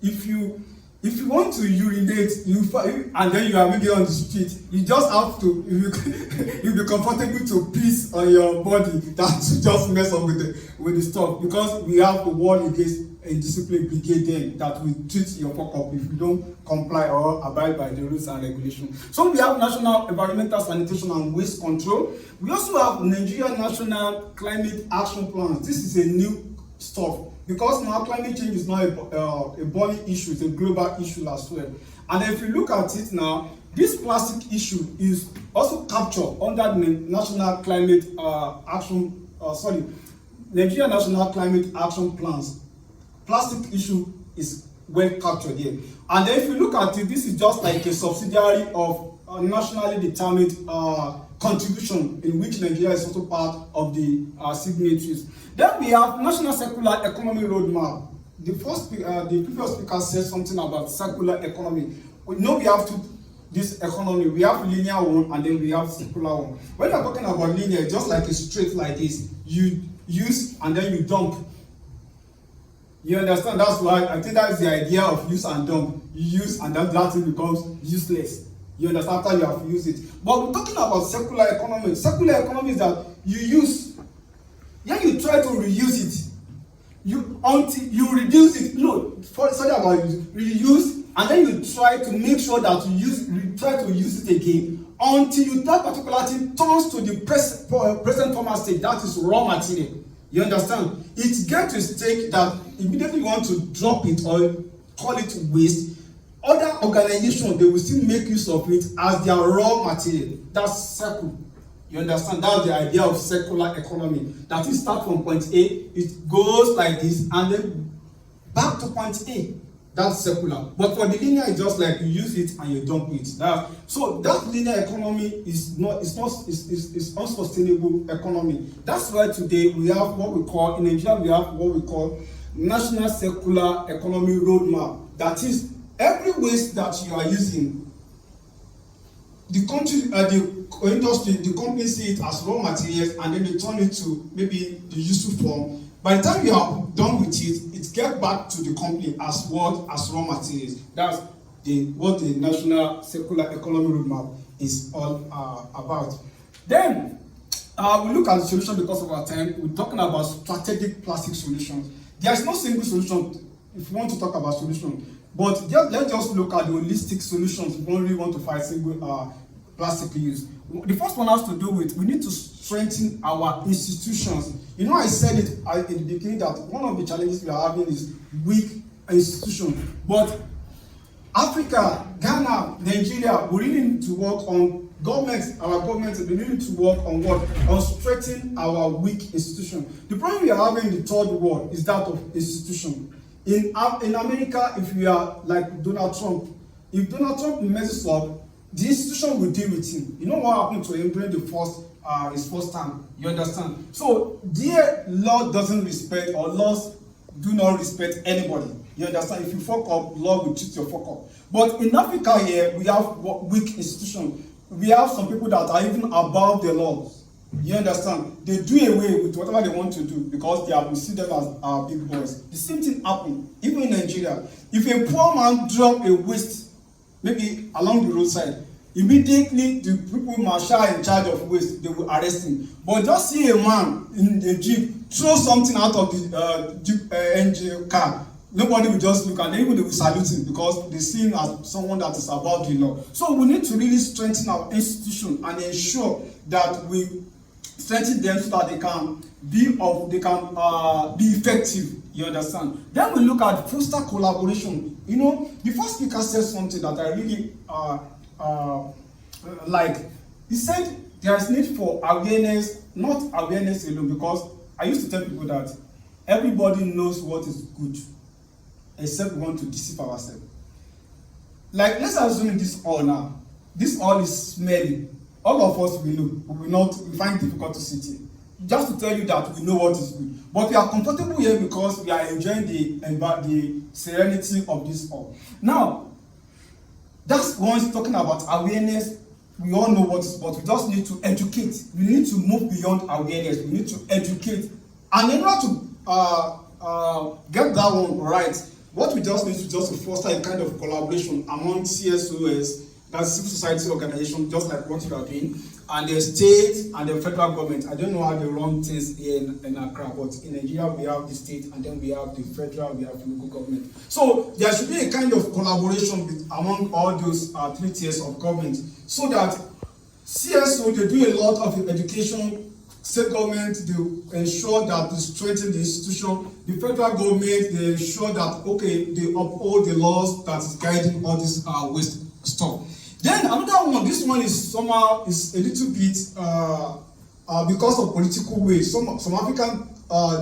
if you if you want to urinate, and then you are maybe on the street, you just have to, you'll be comfortable to piss on your body. That will just mess up with the stuff, because we have to warn against a discipline brigade then that will treat your fuck up if you don't comply or abide by the rules and regulations. So we have National Environmental Sanitation and Waste Control. We also have Nigeria National Climate Action Plans. This is a new stuff, because now climate change is not a burning issue, it's a global issue as well. And if you look at it now, this plastic issue is also captured under the National Climate Nigeria National Climate Action Plans. Plastic issue is well captured here. And then if you look at it, this is just like a subsidiary of a nationally determined contribution in which Nigeria is also part of the signatories. Then we have National Circular Economy Roadmap. The previous speaker said something about circular economy. We know we have this economy. We have linear one and then we have circular one. When you're talking about linear, just like a straight like this, you use and then you dump. You understand? That's why I think that's the idea of use and dump. You use and then that thing becomes useless. You understand? After you have used it. But we're talking about circular economy. Circular economy is that you use, then you try to reuse it. Until you reduce it. No, sorry about reuse, and then you try to make sure that you try to use it again until that particular thing turns to the present former state. That is raw material. You understand? It gets to a stage that immediately you want to drop it or call it waste. Other organizations, they will still make use of it as their raw material. That's circle. You understand? That's the idea of circular economy. That it starts from point A, it goes like this, and then back to point A. That's circular. But for the linear, it's just like you use it and you dump it. So that linear economy is unsustainable economy. That's why today we have what we call, in Nigeria, we have what we call National Circular Economy Roadmap. That is, every waste that you are using, the country, the industry, the company see it as raw materials, and then they turn it to maybe the useful form. By the time you are done with it, it gets back to the company as what? As raw materials. That's what the National Circular Economy Roadmap is all about. Then we look at the solution because of our time. We're talking about strategic plastic solutions. There is no single solution if you want to talk about solutions. But let's just look at the holistic solutions if you don't really want to fight single plastic use. The first one has to do with, we need to strengthen our institutions. You know, I said it in the beginning that one of the challenges we are having is weak institutions. But Africa, Ghana, Nigeria, we really need to work on our governments, we need to work on what? On strengthening our weak institutions. The problem we are having in the third world is that of institution. In America, if we are like Donald Trump, if Donald Trump messes up, the institution will deal with him. You know what happened to him during his first term? You understand? So their law doesn't respect, or laws do not respect anybody. You understand? If you fuck up, law will treat your fuck up. But in Africa here, we have weak institutions. We have some people that are even above the laws. You understand? They do away with whatever they want to do because we see them as our big boys. The same thing happened even in Nigeria. If a poor man drop a waste, maybe along the roadside, immediately the people marshal in charge of waste, they will arrest him. But just see a man in a jeep throw something out of the jeep engine car, nobody will just look, and even they will salute him because they see him as someone that is above the law. So we need to really strengthen our institution and ensure that we strengthen them so that they can be effective. You understand? Then we look at foster collaboration. You know, the first speaker said something that I really like. He said there is need for awareness, not awareness alone, because I used to tell people that everybody knows what is good, except we want to deceive ourselves. Like, let's assume this oil now. This oil is smelly. All of us we know, we find it difficult to sit here. Just to tell you that we know what is good. But we are comfortable here because we are enjoying the serenity of this oil. Now, that's one talking about awareness. We all know what is, but we just need to educate. We need to move beyond awareness. We need to educate. And in order to get that one right, what we just need to foster a kind of collaboration among CSOs, that's civil society organization, just like what you are doing, and the state and the federal government. I don't know how they run things here in Accra, but in Nigeria we have the state, and then we have the federal, we have the local government. So there should be a kind of collaboration among all those 3 tiers of government, so that CSO, they do a lot of education. State government, they ensure that they strengthen the institution. The federal government, they ensure that, okay, they uphold the laws that is guiding all this waste stuff. Then another one, this one is somehow is a little bit because of political will. Some African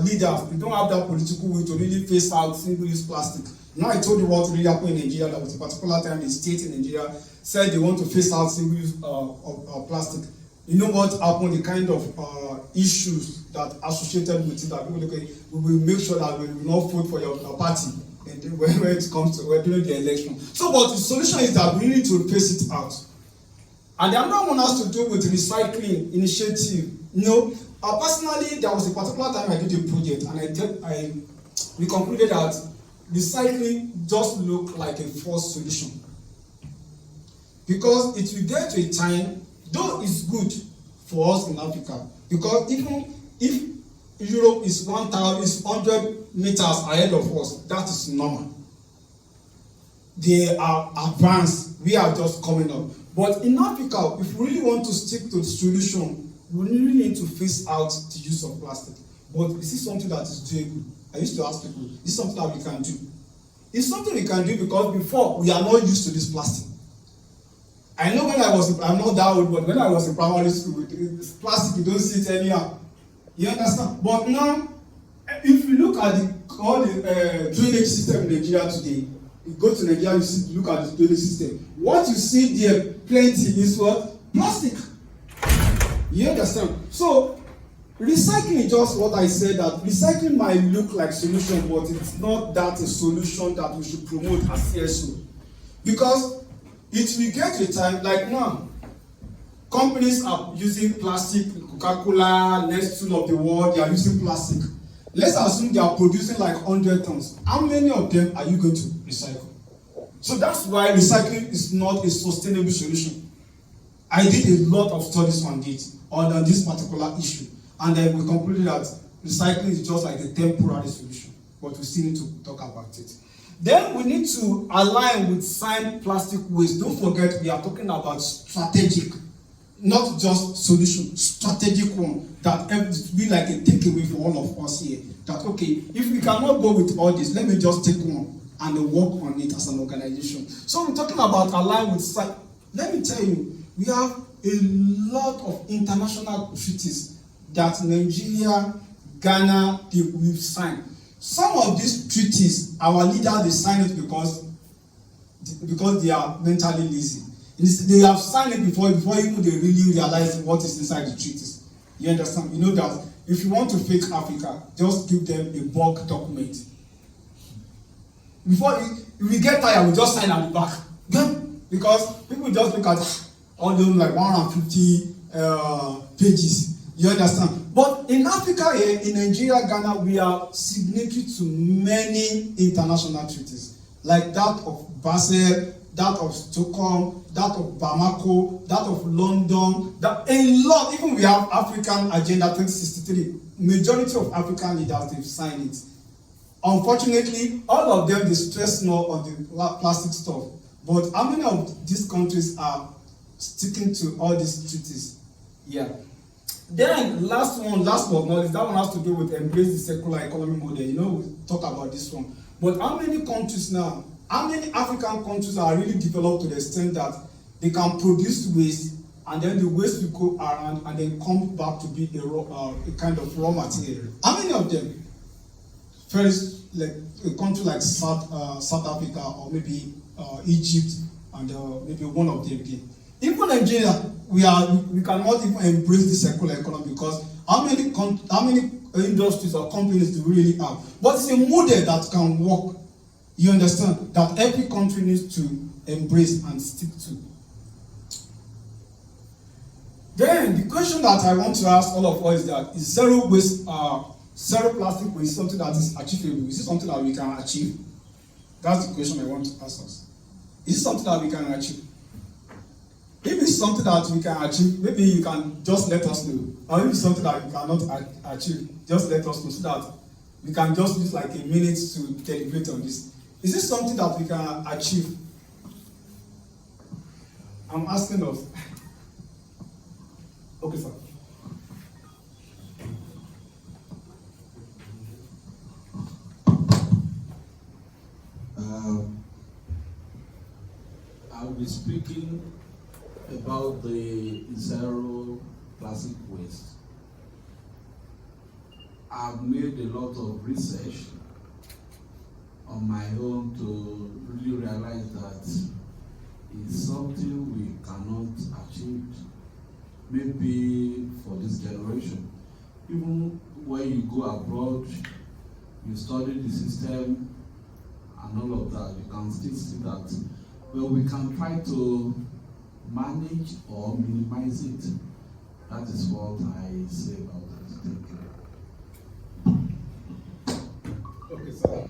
leaders, they don't have that political will to really phase out single-use plastic. Now I told you what really happened in Nigeria. There was a particular time the state in Nigeria said they want to phase out single-use plastic. You know what happened, the kind of issues that associated with it, that people okay, we will make sure that we will not vote for your party and when it comes to during the election. So, but the solution is that we need to phase it out. And the other one has to do with recycling initiative. You know, personally, there was a particular time I did a project, and we concluded that recycling just looked like a false solution, because it will get to a time, though it's good for us in Africa, because even if Europe is 100 meters ahead of us, that is normal. They are advanced, we are just coming up. But in Africa, if we really want to stick to the solution, we really need to phase out the use of plastic. But is this something that is doable? I used to ask people, is this something that we can do? It's something we can do because before, we are not used to this plastic. I know when I'm not that old, but when I was in primary school, it's plastic, you don't see it anyhow. You understand? But now, if you look at all the drainage system in Nigeria today, you go to Nigeria, you look at the drainage system. What you see there, plenty, is what? Plastic. You understand? So, recycling is just what I said, that recycling might look like solution, but it's not that a solution that we should promote as CSO. Because it will get to a time, like now, companies are using plastic, Coca-Cola, Nestle of the world, they are using plastic. Let's assume they are producing like 100 tons. How many of them are you going to recycle? So that's why recycling is not a sustainable solution. I did a lot of studies on it, on this particular issue. And then we concluded that recycling is just like a temporary solution. But we still need to talk about it. Then we need to align with signed plastic waste. Don't forget, we are talking about strategic, not just solution, strategic one that will be like a takeaway for all of us here. That okay, if we cannot go with all this, let me just take one and work on it as an organization. So we're talking about align with signed. Let me tell you, we have a lot of international treaties that Nigeria, Ghana, we've signed. Some of these treaties, our leaders, they sign it because they are mentally lazy. They have signed it before even they really realize what is inside the treaties. You understand? You know that if you want to fake Africa, just give them a bulk document. Before if we get tired, we just sign at the back. Because people just look at all those like 150 pages. You understand? But in Africa here, in Nigeria, Ghana, we are signatory to many international treaties. Like that of Basel, that of Stockholm, that of Bamako, that of London, a lot. Even we have African Agenda 2063. Majority of African leaders, they've signed it. Unfortunately, all of them, they stress more on the plastic stuff. But how many of these countries are sticking to all these treaties? Yeah. Then last but not least, that one has to do with embrace the circular economy model. You know, we talk about this one. But how many countries now, how many African countries are really developed to the extent that they can produce waste and then the waste will go around and then come back to be a kind of raw material? How many of them? First, like a country like South Africa or maybe Egypt and maybe one of them again. Even Nigeria, we cannot even embrace the circular economy because how many industries or companies do we really have? But it's a model that can work. You understand? That every country needs to embrace and stick to. Then the question that I want to ask all of us is that is zero plastic waste something that is achievable? Is it something that we can achieve? That's the question I want to ask us. Is it something that we can achieve? If it's something that we can achieve, maybe you can just let us know. Or if it's something that you cannot achieve, just let us know so that we can just use like a minute to deliberate on this. Is this something that we can achieve? I'm asking us. Okay, sir. I'll be speaking about the zero plastic waste. I've made a lot of research on my own to really realize that it's something we cannot achieve, maybe for this generation. Even when you go abroad, you study the system and all of that, you can still see that. Well, we can try to manage or minimize it. That is what I say about that. Thank you. Okay, sir.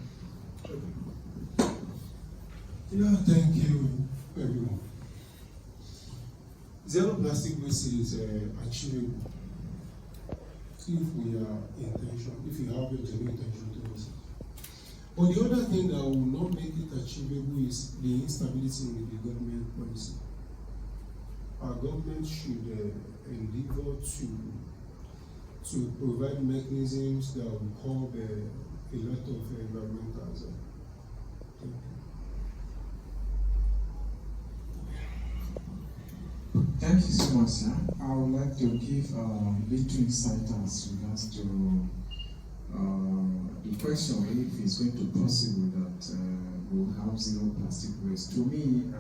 Yeah, thank you, everyone. Zero plastic waste is achievable if we are intentional, if you have a genuine intention towards it. But the other thing that will not make it achievable is the instability in the government policy. Our government should endeavor to provide mechanisms that will curb a lot of environmental hazard. Thank you. Thank you so much, sir. I would like to give little insight as regards to the question if it's going to be possible that we'll have zero plastic waste. To me,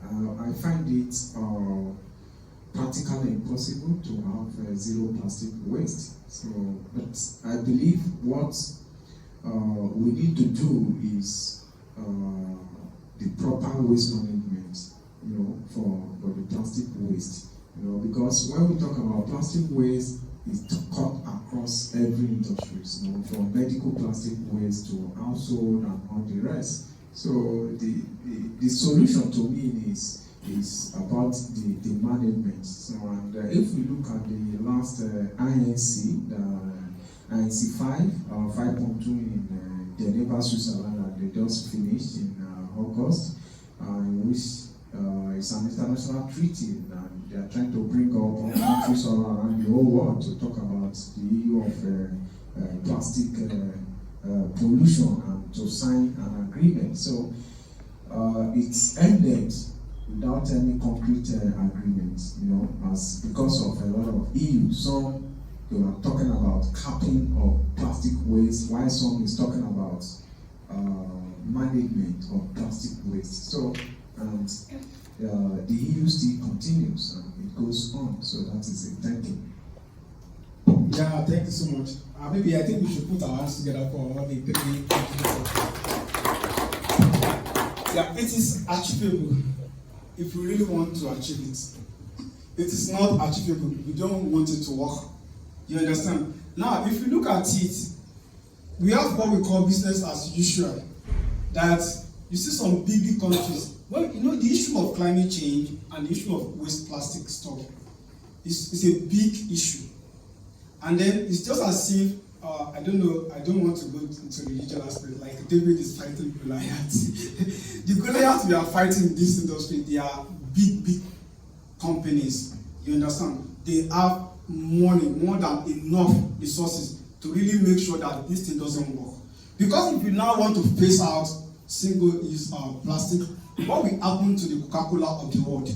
I find it practically impossible to have zero plastic waste. So, but I believe what we need to do is the proper waste management, for the plastic waste, because when we talk about plastic waste, it's cut across every industry, from medical plastic waste to household and all the rest. So the solution to me is about the management. So, and if we look at the last INC, the INC 5.2 in Geneva, Switzerland, that they just finished in August, in which it's an international treaty, and they are trying to bring up all countries all around the whole world to talk about the issue of plastic pollution and to sign an agreement. So it's ended without any concrete agreement, as because of a lot of EU. Some they were talking about capping of plastic waste, while some is talking about management of plastic waste. So, and the EU still continues and it goes on. So that is it. Thank you. Yeah, thank you so much. Maybe I think we should put our hands together for all the three. Yeah, it is achievable if we really want to achieve it. It is not achievable. We don't want it to work. You understand? Now, if you look at it, we have what we call business as usual. That you see some big countries. Well, the issue of climate change and the issue of waste plastic stuff is a big issue. And then it's just as if, I don't want to go into religious aspect, like David is fighting Goliath. The Goliath we are fighting in this industry, they are big companies. You understand? They have money, more than enough resources to really make sure that this thing doesn't work. Because if you now want to phase out single-use plastic, what will happen to the Coca-Cola of the world?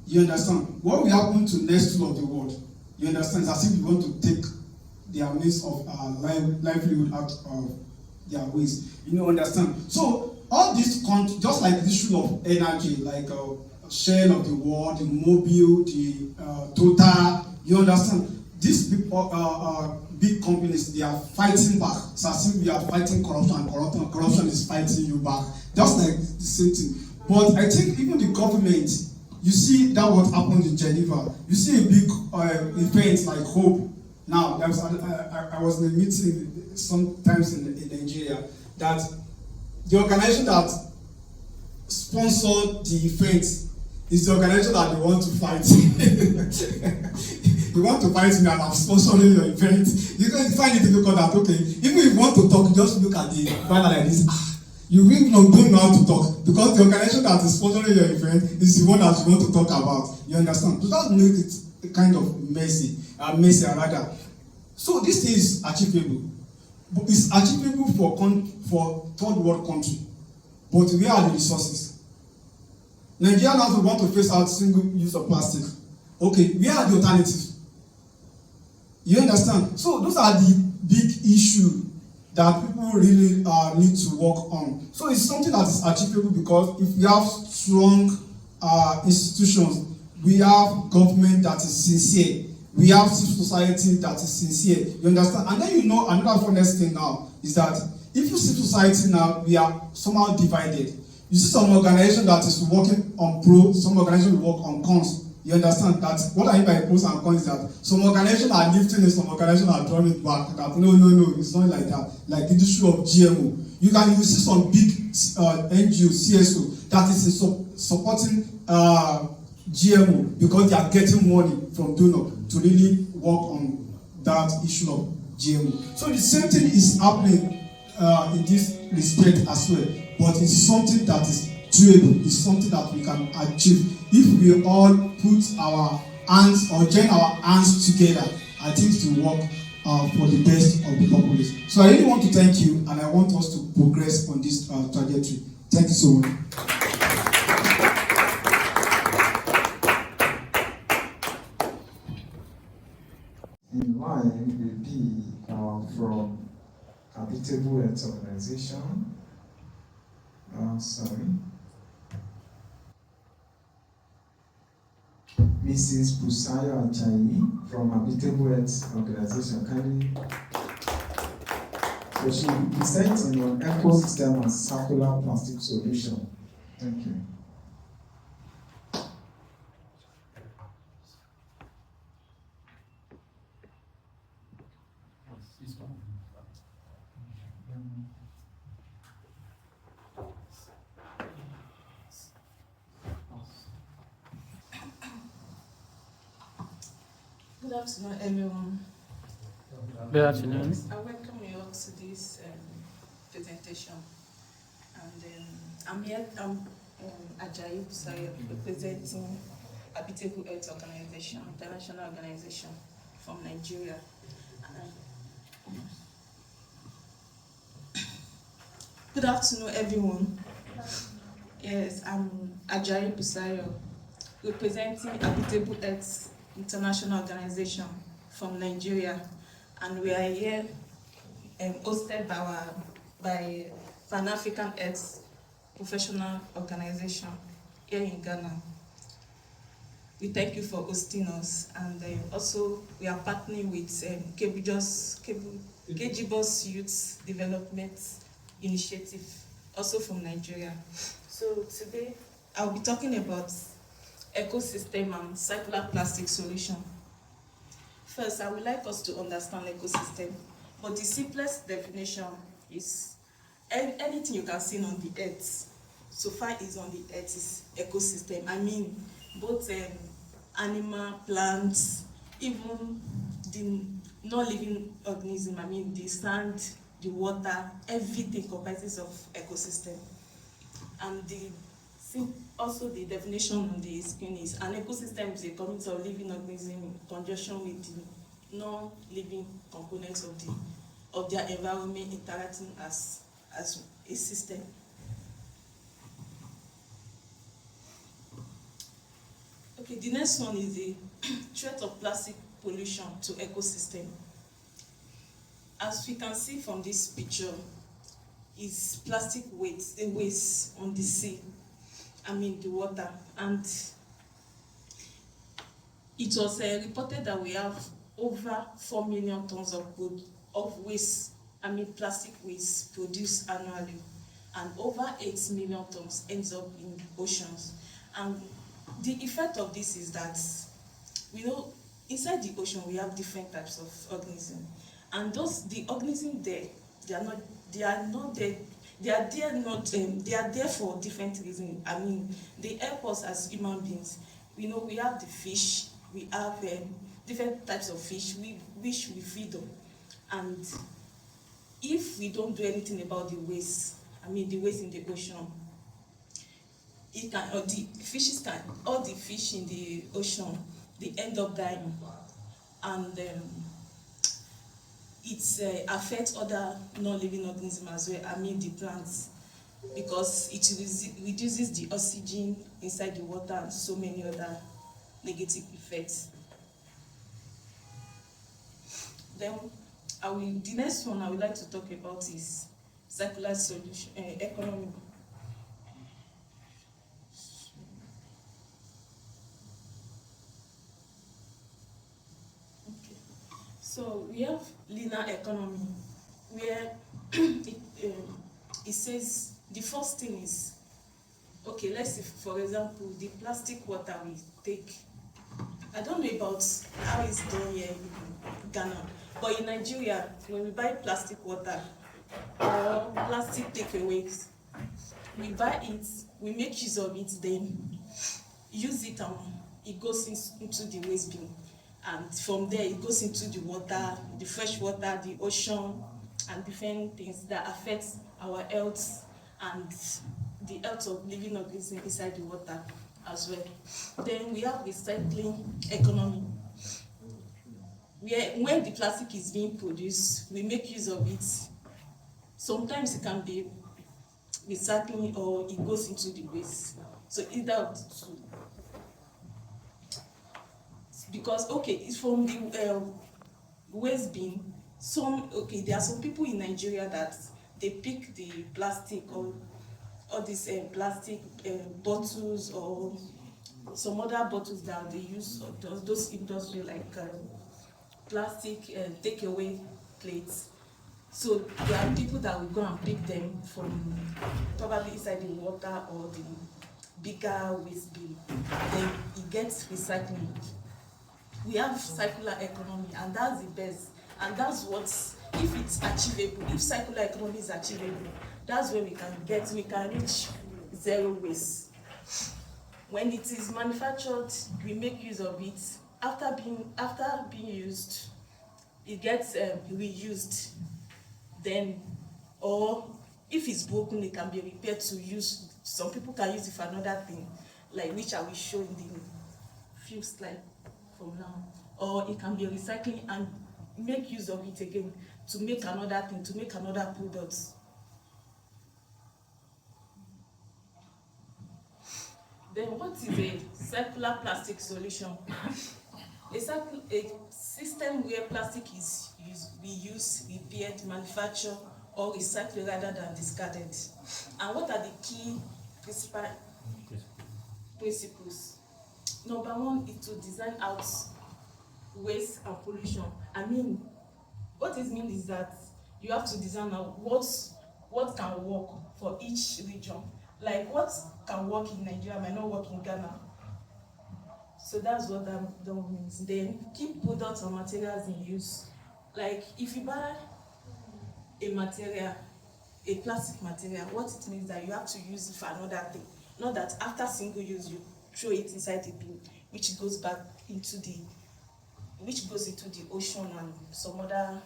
You understand? What will happen to Nestle of the world? You understand? It's as if you want to take their means of livelihood out of their waste. You understand? So all these countries, just like the issue of energy, like Shell of the world, the Mobil, the Total, you understand? These big companies, they are fighting back. It's as if we are fighting corruption, and corruption is fighting you back. Just like the same thing. But I think even the government, you see that what happened in Geneva. You see a big event like Hope. Now, I was in a meeting sometimes in Nigeria that the organization that sponsored the event is the organization that they want to fight. You want to fight me and I'm sponsoring your event. You can find it difficult that, okay, even if you want to talk, just look at the banner like this. You really don't know how to talk because the organization that is sponsoring your event is the one that you want to talk about. You understand? So that makes it kind of messy rather. So this is achievable. But it's achievable for third world country. But where are the resources? Nigeria now want to phase out single use of plastic. Okay, where are the alternatives? You understand? So those are the big issues that people really need to work on. So it's something that is achievable because if we have strong institutions, we have government that is sincere, we have civil society that is sincere. You understand? And then another next thing now is that if you see society now, we are somehow divided. You see some organization that is working on pro, some organization will work on cons. You understand that what I mean by pros and cons is that some organizations are lifting it, some organizations are drawing it back. That no, it's not like that. Like the issue of GMO. You see some big NGO, CSO that is supporting GMO because they are getting money from donor to really work on that issue of GMO. So the same thing is happening in this respect as well. But it's something that is doable. It's something that we can achieve if we all put our hands or join our hands together. I think it will work for the best of the populace. So I really want to thank you, and I want us to progress on this trajectory. Thank you so much. In line will be from Habitable Health Organization. Mrs. Busayo Ajayi from Habitable Health Organization. So she will be presenting on ecosystem and circular plastic solution. Thank you. Good afternoon, everyone. Good afternoon. I welcome you all to this presentation. And I'm Ajayi Busayo, representing Habitable Health Organization, international organization from Nigeria. Good afternoon, everyone. Yes, I'm Ajayi Busayo, representing Habitable Health International Organization from Nigeria, and we are here hosted by Pan-African Health Professional Organization here in Ghana. We thank you for hosting us, and also we are partnering with KGBOS Youth Development Initiative, also from Nigeria. So today I'll be talking about ecosystem and circular plastic solution. First, I would like us to understand ecosystem, but the simplest definition is anything you can see on the earth. So far is on the earth is ecosystem. I mean, both animal, plants, even the non-living organism. I mean, the sand, the water, everything comprises of ecosystem. And also the definition on the screen is an ecosystem is a community of living organisms in conjunction with the non-living components of their environment interacting as a system. Okay, the next one is the threat of plastic pollution to ecosystem. As we can see from this picture, is plastic waste, the waste on the sea. I mean the water, and it was reported that we have over 4 million tons of waste, I mean plastic waste produced annually, and over 8 million tons ends up in oceans. And the effect of this is that we know inside the ocean we have different types of organisms, and the organisms there, they are not there. they are there not they are there for different reasons. I mean, they help us as human beings. We know we have the fish, we have different types of fish which we feed on, and if we don't do anything about the waste, I mean the waste in the ocean, it can, or the fishes can, all the fish in the ocean, they end up dying, and it affects other non-living organisms as well. I mean the plants, because it reduces the oxygen inside the water and so many other negative effects. Then the next one I would like to talk about is circular solution economy. Okay. So we have linear economy, where it says the first thing is, okay, let's say for example the plastic water we take. I don't know about how it's done here in Ghana, but in Nigeria, when we buy plastic water or plastic takeaways, we buy it, we make use of it, then use it, and it goes into the waste bin. And from there, it goes into the water, the fresh water, the ocean, and different things that affect our health and the health of living organisms inside the water as well. Then we have recycling economy, where when the plastic is being produced, we make use of it. Sometimes it can be recycling or it goes into the waste. So either of the two. Because okay, it's from the waste bin. There are some people in Nigeria that they pick the plastic or all these plastic bottles or some other bottles that they use, or those industry like plastic takeaway plates. So there are people that will go and pick them from probably inside the water or the bigger waste bin. Then it gets recycling. We have circular economy, and that's the best. And that's what, if it's achievable, if circular economy is achievable, that's where we can reach zero waste. When it is manufactured, we make use of it. After being used, it gets reused. Then, or if it's broken, it can be repaired to use. Some people can use it for another thing, like which I will show in the few slides from now. Or it can be recycling and make use of it again to make another thing, to make another product. Then what is a circular plastic solution? A system where plastic is reused, repaired, manufactured, or recycled rather than discarded. And what are the key principles? Number one is to design out waste and pollution. I mean, what it means is that you have to design out what can work for each region. Like what can work in Nigeria might not work in Ghana. So that's what that means. Then keep products and materials in use. Like if you buy a material, a plastic material, what it means that you have to use it for another thing. Not that after single use you throw it inside the bin, which goes into the ocean and some other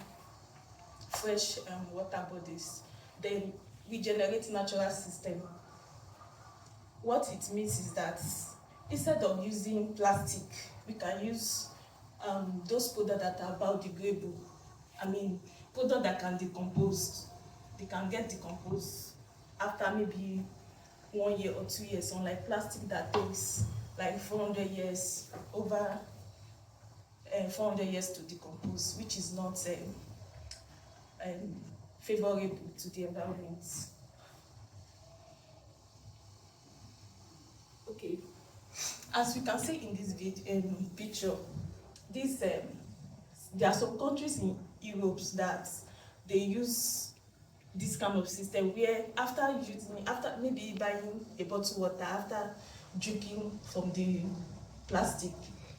fresh water bodies. Then we generate natural system. What it means is that instead of using plastic, we can use those products that are biodegradable. I mean, products that can decompose. They can get decomposed after maybe 1 year or 2 years, unlike plastic that takes like 400 years, over 400 years to decompose, which is not favorable to the environment. Okay, as we can see in this picture, there are some countries in Europe that they use this kind of system where after maybe buying a bottle of water, after drinking from the plastic,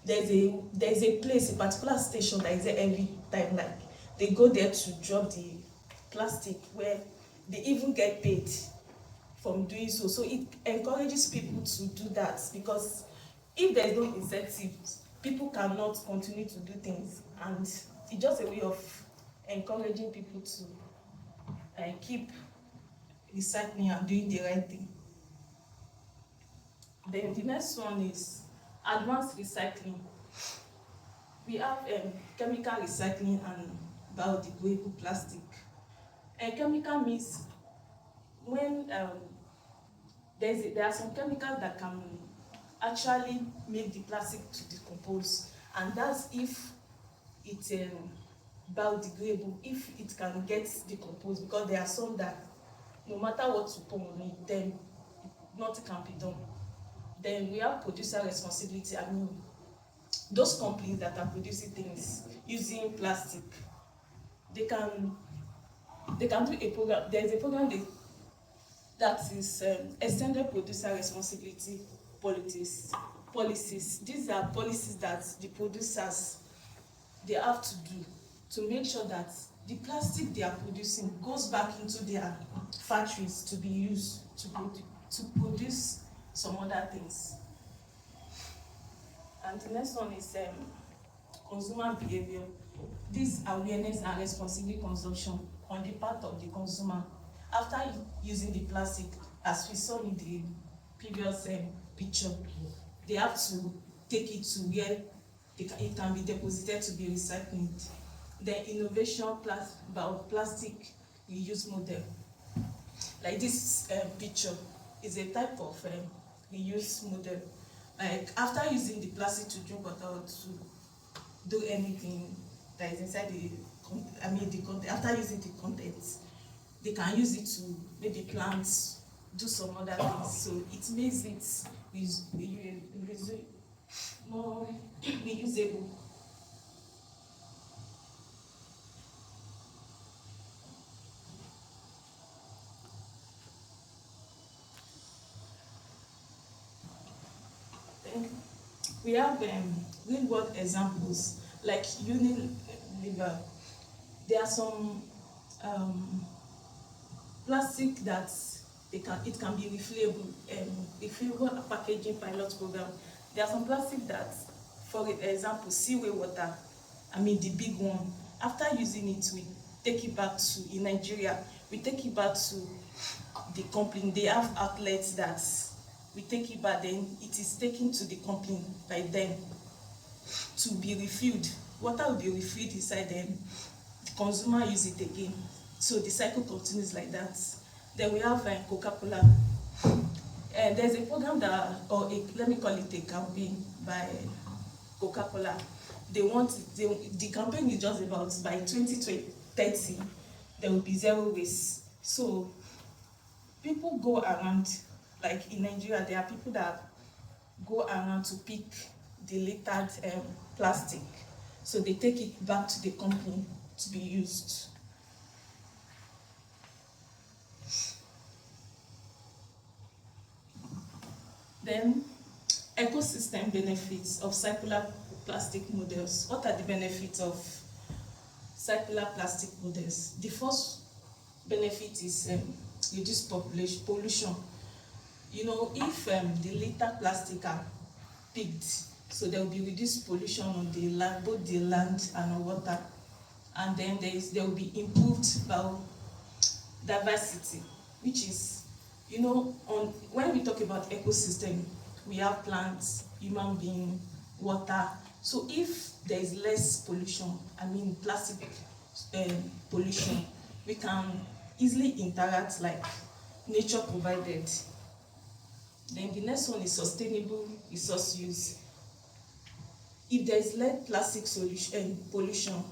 there's a place, a particular station that is there every time. Like they go there to drop the plastic where they even get paid from doing so. So it encourages people to do that, because if there's no incentive, people cannot continue to do things, and it's just a way of encouraging people to keep recycling and doing the right thing. Then the next one is advanced recycling. We have chemical recycling and biodegradable plastic. Chemical means when there are some chemicals that can actually make the plastic to decompose, and that's if it's biodegradable, if it can get decomposed, because there are some that no matter what you put on it, then nothing can be done. Then we have producer responsibility. I mean, those companies that are producing things using plastic, they can do a program. There's a program that is extended producer responsibility policies. These are policies that the producers, they have to do to make sure that the plastic they are producing goes back into their factories to be used to produce some other things. And the next one is consumer behavior. This awareness and responsible consumption on the part of the consumer. After using the plastic, as we saw in the previous picture, they have to take it to where it can be deposited to be recycled. The innovation about plastic reuse model, like this picture, is a type of reuse model. Like after using the plastic to drink water or to do anything that is inside the content, after using the contents, they can use it to maybe plant, do some other things. So it makes it more reusable. Then we have real world examples like Unilever. There are some plastic that it can be refillable. Refillable packaging pilot program. There are some plastic that, for example, seaway water. I mean the big one. After using it, we take it back to, in Nigeria, we take it back to the company. They have outlets that we take it back. Then it is taken to the company by them to be refilled. Water will be refilled inside them. The consumer use it again. So the cycle continues like that. Then we have Coca-Cola. There's a program that, let me call it a campaign by Coca-Cola. The campaign is just about by 2030, there will be zero waste. So people go around, like in Nigeria, there are people that go around to pick the littered plastic. So they take it back to the company to be used. Then, ecosystem benefits of circular plastic models. What are the benefits of circular plastic models? The first benefit is reduced pollution. You know, if the litter plastic are picked, so there will be reduced pollution on the land, both the land and on water. And then there will be improved biodiversity, which is, you know, when we talk about ecosystem, we have plants, human being, water. So if there is less pollution, I mean plastic pollution, we can easily interact like nature provided. Then the next one is sustainable resource use. If there is less plastic pollution,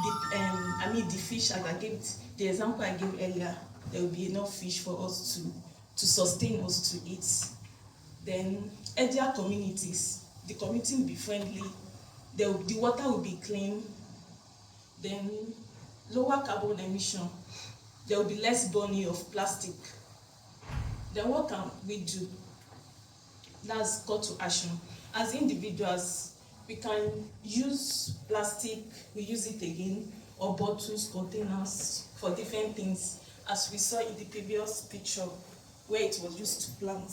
the fish, as I gave the example I gave earlier, there will be enough fish for us to sustain us to eat. Then healthier communities, the community will be friendly, the water will be clean. Then lower carbon emission, there will be less burning of plastic. Then what can we do? That's call to action. As individuals, we can use plastic, we use it again, or bottles, containers for different things. as we saw in the previous picture where it was used to plant.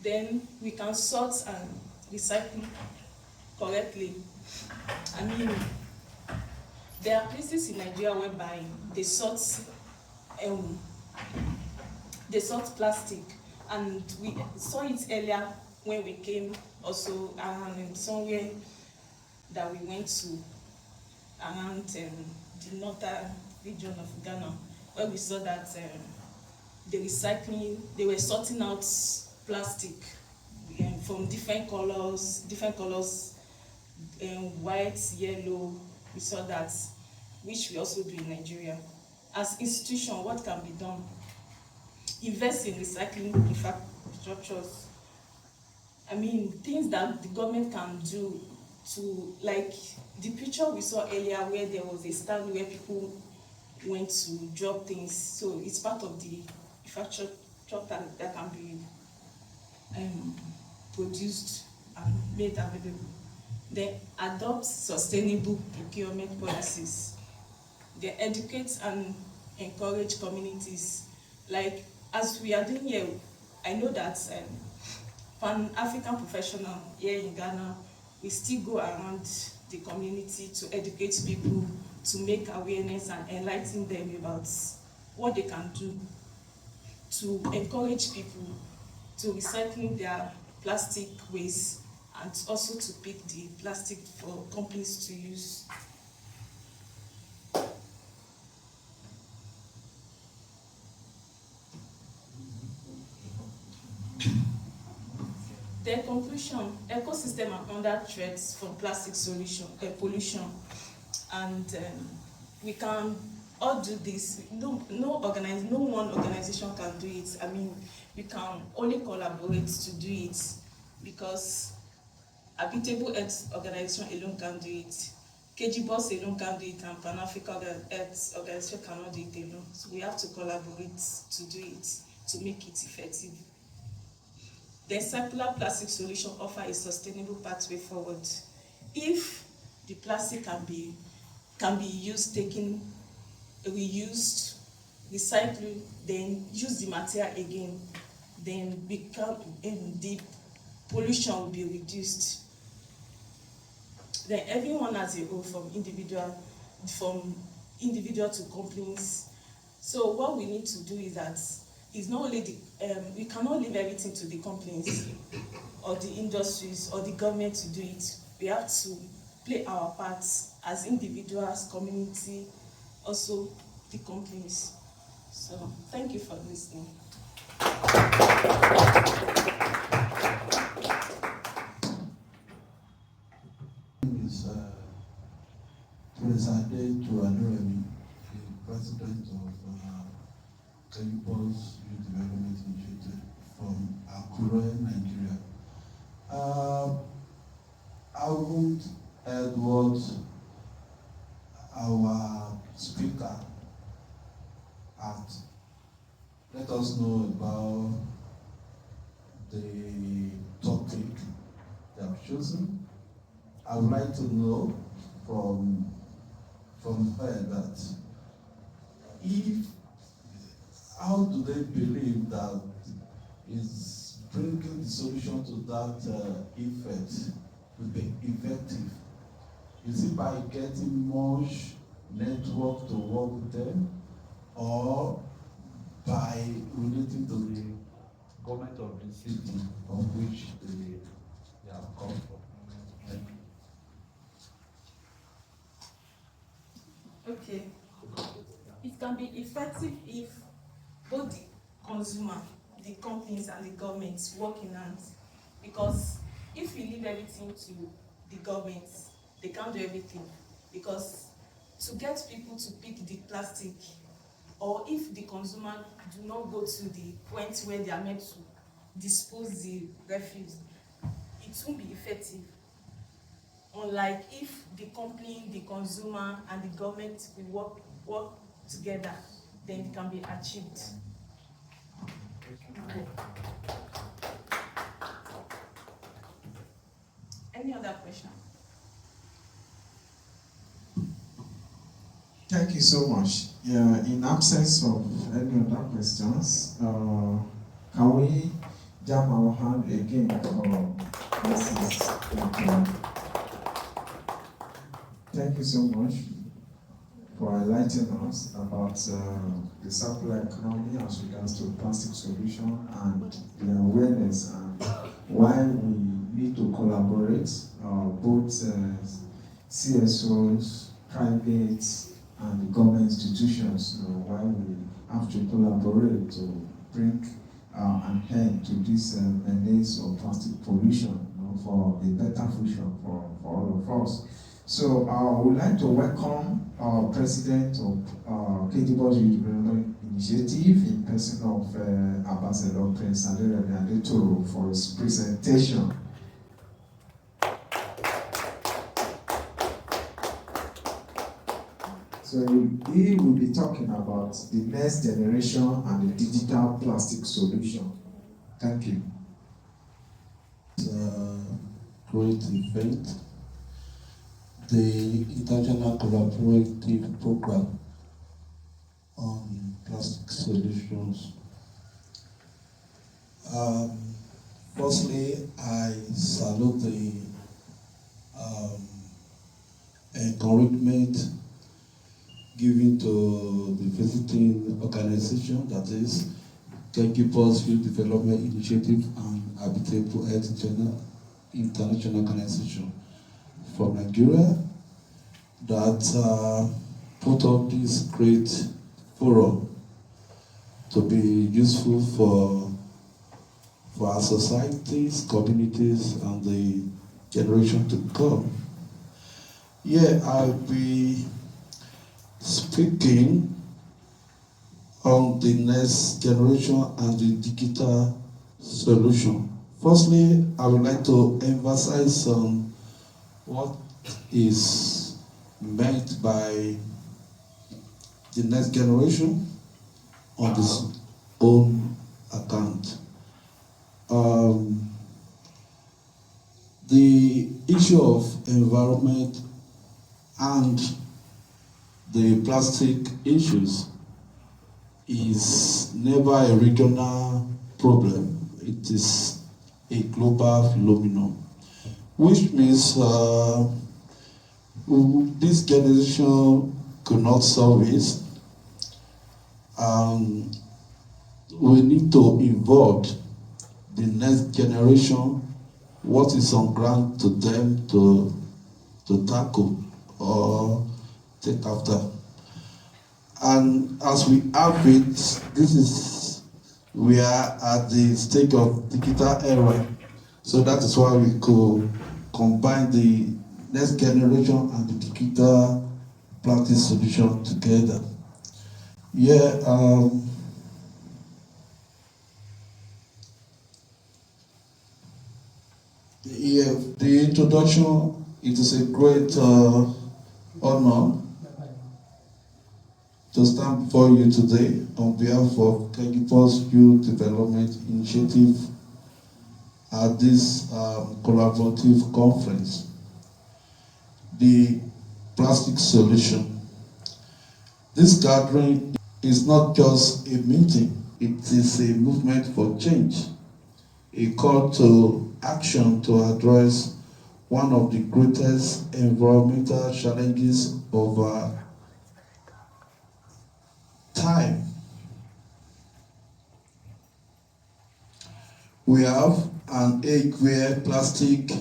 Then we can sort and recycle correctly. I mean, there are places in Nigeria whereby they sort plastic, and we saw it earlier when we came also around somewhere that we went to around the northern region of Ghana, where we saw that they were sorting out plastic from different colors, white, yellow. We saw that, which we also do in Nigeria. As institution, what can be done? Invest in recycling infrastructures. I mean, things that the government can do to, like the picture we saw earlier where there was a stand where people went to drop things. So it's part of the infrastructure that can be produced and made available. Then adopt sustainable procurement policies. They educate and encourage communities. Like as we are doing here, I know that Pan-African professional here in Ghana, we still go around the community to educate people, to make awareness and enlighten them about what they can do to encourage people to recycling their plastic waste and also to pick the plastic for companies to use. The conclusion: ecosystem are under threats from plastic pollution, and we can all do this. No one organization can do it. I mean, we can only collaborate to do it, because Habitable Earth Organization alone can do it. KGBOS alone can do it, and Pan-African Earth Organization cannot do it alone. So we have to collaborate to do it, to make it effective. The circular plastic solution offer a sustainable pathway forward. If the plastic can be used, taken, reused, recycled, then use the material again, then the pollution will be reduced. Then everyone has a role, from individual to companies. So what we need to do is that it's not only we cannot leave everything to the companies or the industries or the government to do it. We have to play our parts as individuals, community, also the companies. So thank you for listening. Is President Tuadoremi, the President of KGBOS Youth Development Initiative from Akure, Nigeria. I haven't heard what our speaker had let us know about the topic they have chosen. I would like to know from her that how do they believe that is bringing the solution to that effect will be effective? Is it by getting much network to work with them, or by relating to the government of the city from which they have come from? Thank you. Okay. It can be effective if both the consumer, the companies, and the governments work in hands. Because if we leave everything to the governments, they can't do everything. Because to get people to pick the plastic, or if the consumer do not go to the point where they are meant to dispose the refuse, it won't be effective. Unlike if the company, the consumer, and the government will work together, then it can be achieved. Any other question? Thank you so much. Yeah, in absence of any other questions, can we jam our hand again for Mrs. Okola? Thank you so much for enlightening us about the circular economy as regards to plastic solution and the awareness and why we need to collaborate, both CSOs, private and government institutions, why we have to collaborate to bring an end to this menace of plastic pollution, for a better future for all of us. So I would like to welcome our president of Kedibos Youth Development Initiative in person of Ambassador Prince Aderemi Adetoro for his presentation. So he will be talking about the next generation and the digital plastic solution. Thank you. It's a great event. The International Collaborative Program on Plastic Solutions. Firstly, I salute the encouragement given to the visiting organization, that is Kedibos Youth Development Initiative and Habitable Health International Organization from Nigeria, that put up this great forum to be useful for our societies, communities, and the generation to come. Yeah, I'll be speaking on the next generation and the digital solution. Firstly, I would like to emphasize on what is meant by the next generation on this own account. The issue of environment and the plastic issues is never a regional problem. It is a global phenomenon, which means this generation could not solve it. We need to involve the next generation, what is on ground to them to tackle or take after. And as we have it, we are at the stage of digital era. So that is why we could combine the next generation and the digital plastic solution together. Yeah, the introduction, it is a great honor to stand before you today on behalf of Kedibos Youth Development Initiative at this collaborative conference, the plastic solution. This gathering is not just a meeting, it is a movement for change, a call to action to address one of the greatest environmental challenges of our time. We have an age where plastic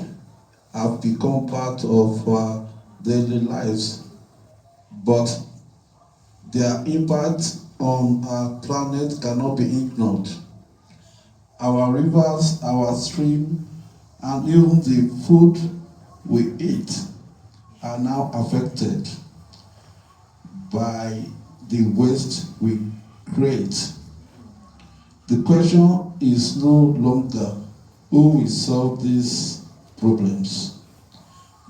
have become part of our daily lives, but their impact on our planet cannot be ignored. Our rivers, our streams, and even the food we eat are now affected by the waste we create. The question is no longer who will solve these problems,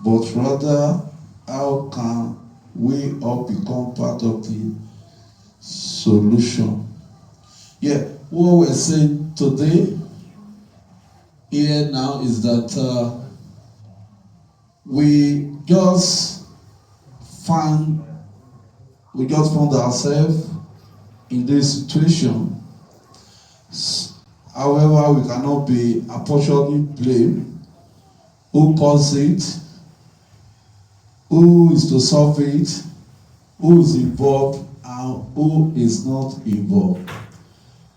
but rather how can we all become part of the solution. Yeah, what we're saying today here now is that we just found we just found ourselves in this situation. However, we cannot be apportioning blame. Who caused it? Who is to solve it? Who is involved and who is not involved?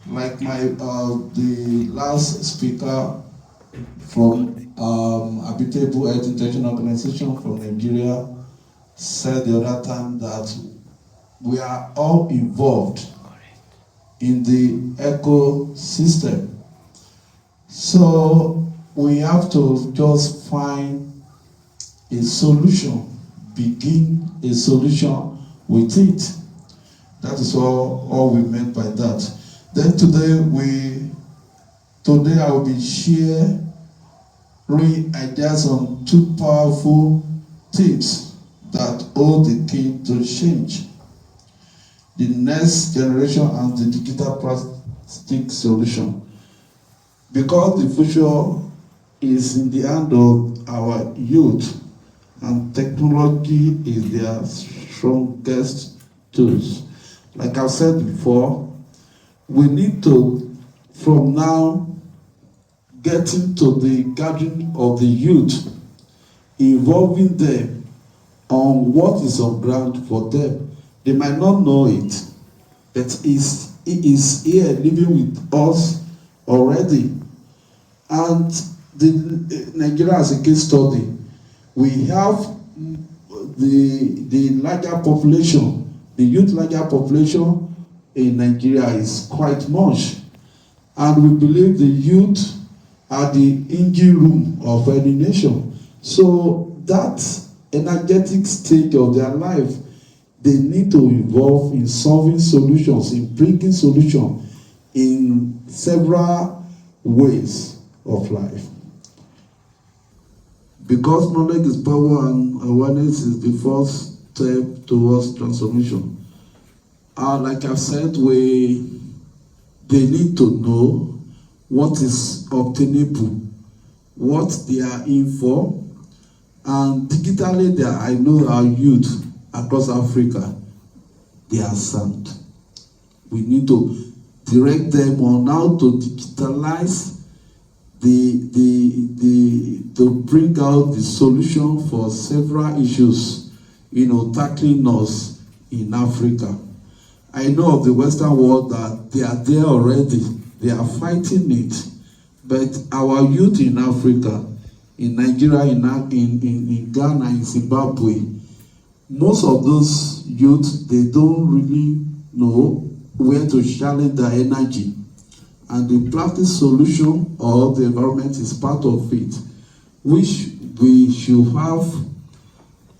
Like the last speaker from Habitable Health International Organization from Nigeria said the other time that we are all involved in the ecosystem. So we have to just find a solution, begin a solution with it. That is all we meant by that. Then today I will be sharing ideas on two powerful tips that hold the key to change. The next generation and the digital plastic solution. Because the future is in the hand of our youth and technology is their strongest tools. Like I've said before, we need to, from now, get into the gathering of the youth, involving them on what is on ground for them. They might not know it, but he is here living with us already. And the Nigeria as a case study, we have the larger population, the youth larger population in Nigeria is quite much. And we believe the youth are the engine room of any nation. So that energetic stage of their life, they need to involve in solving solutions, in bringing solutions in several ways of life. Because knowledge is power and awareness is the first step towards transformation. Like I've said, they need to know what is obtainable, what they are in for, and digitally I know our youth across Africa, they are sound. We need to direct them on how to digitalize to bring out the solution for several issues, tackling us in Africa. I know of the Western world that they are there already. They are fighting it. But our youth in Africa, in Nigeria, in Ghana, in Zimbabwe, most of those youth, they don't really know where to channel their energy. And the plastic solution or the environment is part of it, which we should have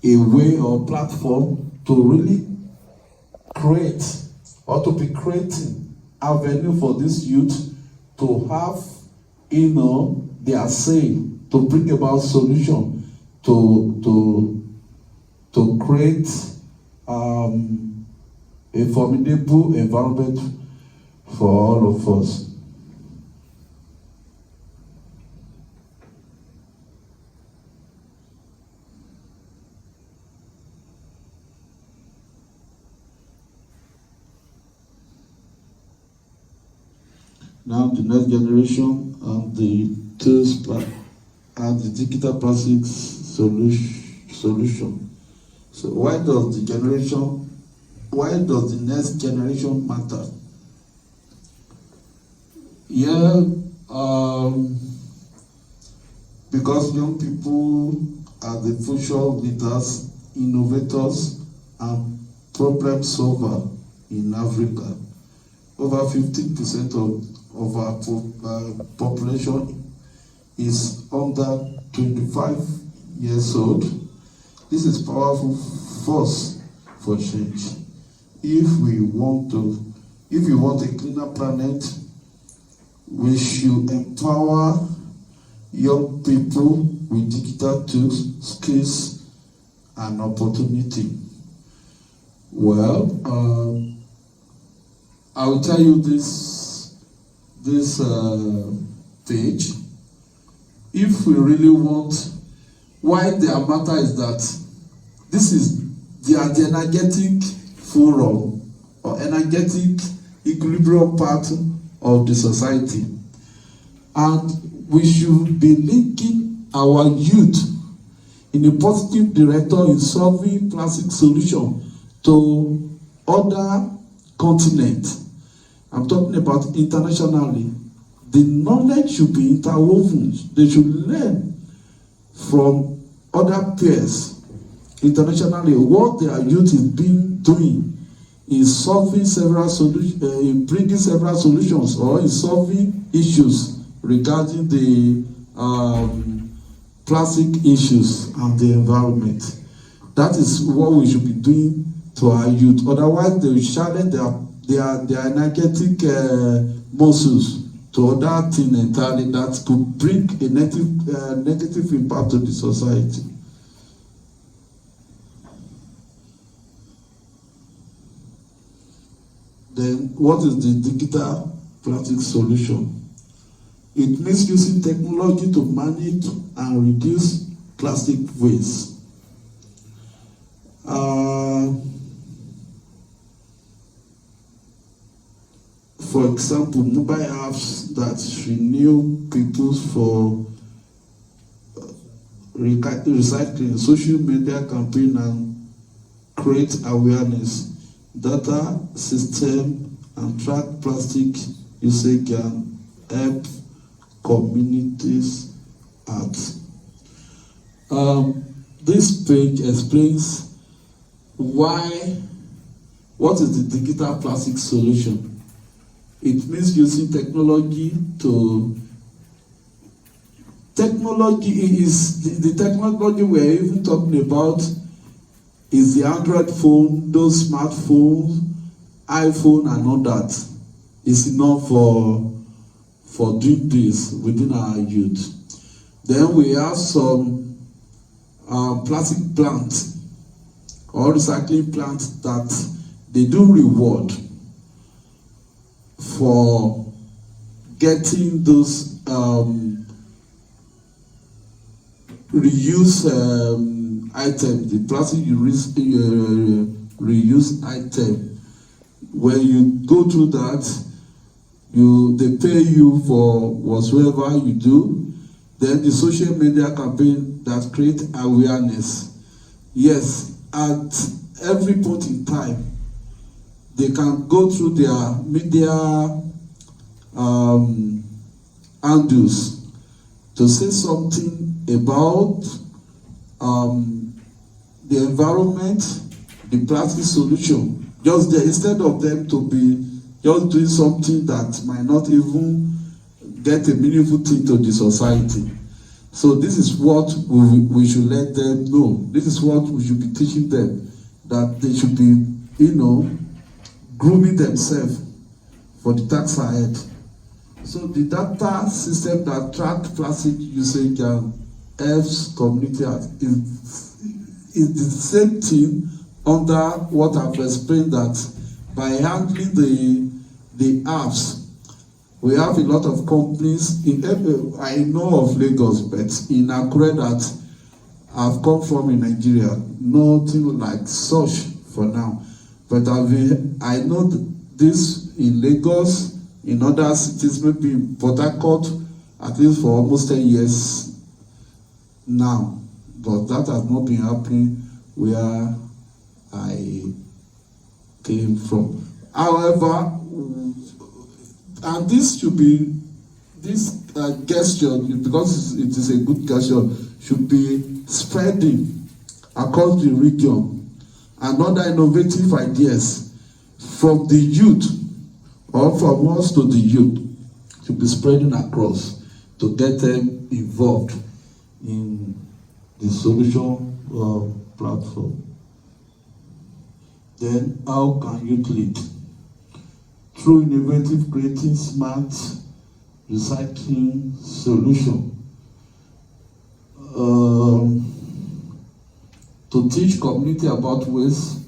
a way or platform to really create or to be creating avenue for this youth to have, their say, to bring about solution, to create a formidable environment for all of us. Now the next generation and the tools and the digital plastic solution. So why does the next generation matter? Yeah, because young people are the future leaders, innovators, and problem solvers in Africa. Over 15% of our population is under 25 years old. This is powerful force for change. If we want a cleaner planet, we should empower young people with digital tools, skills, and opportunity. Well, I will tell you this page. If we really want, why their matter is that they are the energetic forum or energetic equilibrium part of the society. And we should be linking our youth in a positive direction in solving plastic solution to other continents. I'm talking about internationally. The knowledge should be interwoven. They should learn from other peers internationally what their youth is doing in solving several solutions, in bringing several solutions, or in solving issues regarding the plastic issues and the environment. That is what we should be doing to our youth. Otherwise, they will challenge their energetic muscles to other things entirely that could bring a negative impact to the society. Then, what is the digital plastic solution? It means using technology to manage and reduce plastic waste. For example, mobile apps that renew people for recycling, social media campaign, and create awareness. Data system and track plastic usage can help communities act. This page explains what is the digital plastic solution. It means using technology is the technology we're even talking about is the Android phone, those smartphones, iPhone and all that is enough for doing this within our youth. Then we have some plastic plants or recycling plants that they do reward for getting those reuse items, the plastic reuse item. When you go through that, they pay you for whatsoever you do. Then the social media campaign that create awareness. Yes, at every point in time, they can go through their media handles to say something about the environment, the plastic solution, just there, instead of them to be just doing something that might not even get a meaningful thing to the society. So this is what we should let them know. This is what we should be teaching them, that they should be, grooming themselves for the task ahead. So the data system that tracks plastic usage and helps community is the same thing under what I've explained, that by handling the apps, we have a lot of companies I know of Lagos, but in Akure that I've come from in Nigeria, nothing like such for now. But I know this in Lagos, in other cities, maybe in Port Harcourt, at least for almost 10 years now. But that has not been happening where I came from. However, and this should be, this gesture, because it is a good gesture, should be spreading across the region, and other innovative ideas from the youth or from us to the youth should be spreading across to get them involved in the solution platform. Then, how can youth lead? Through innovative, creating smart recycling solution. To teach community about waste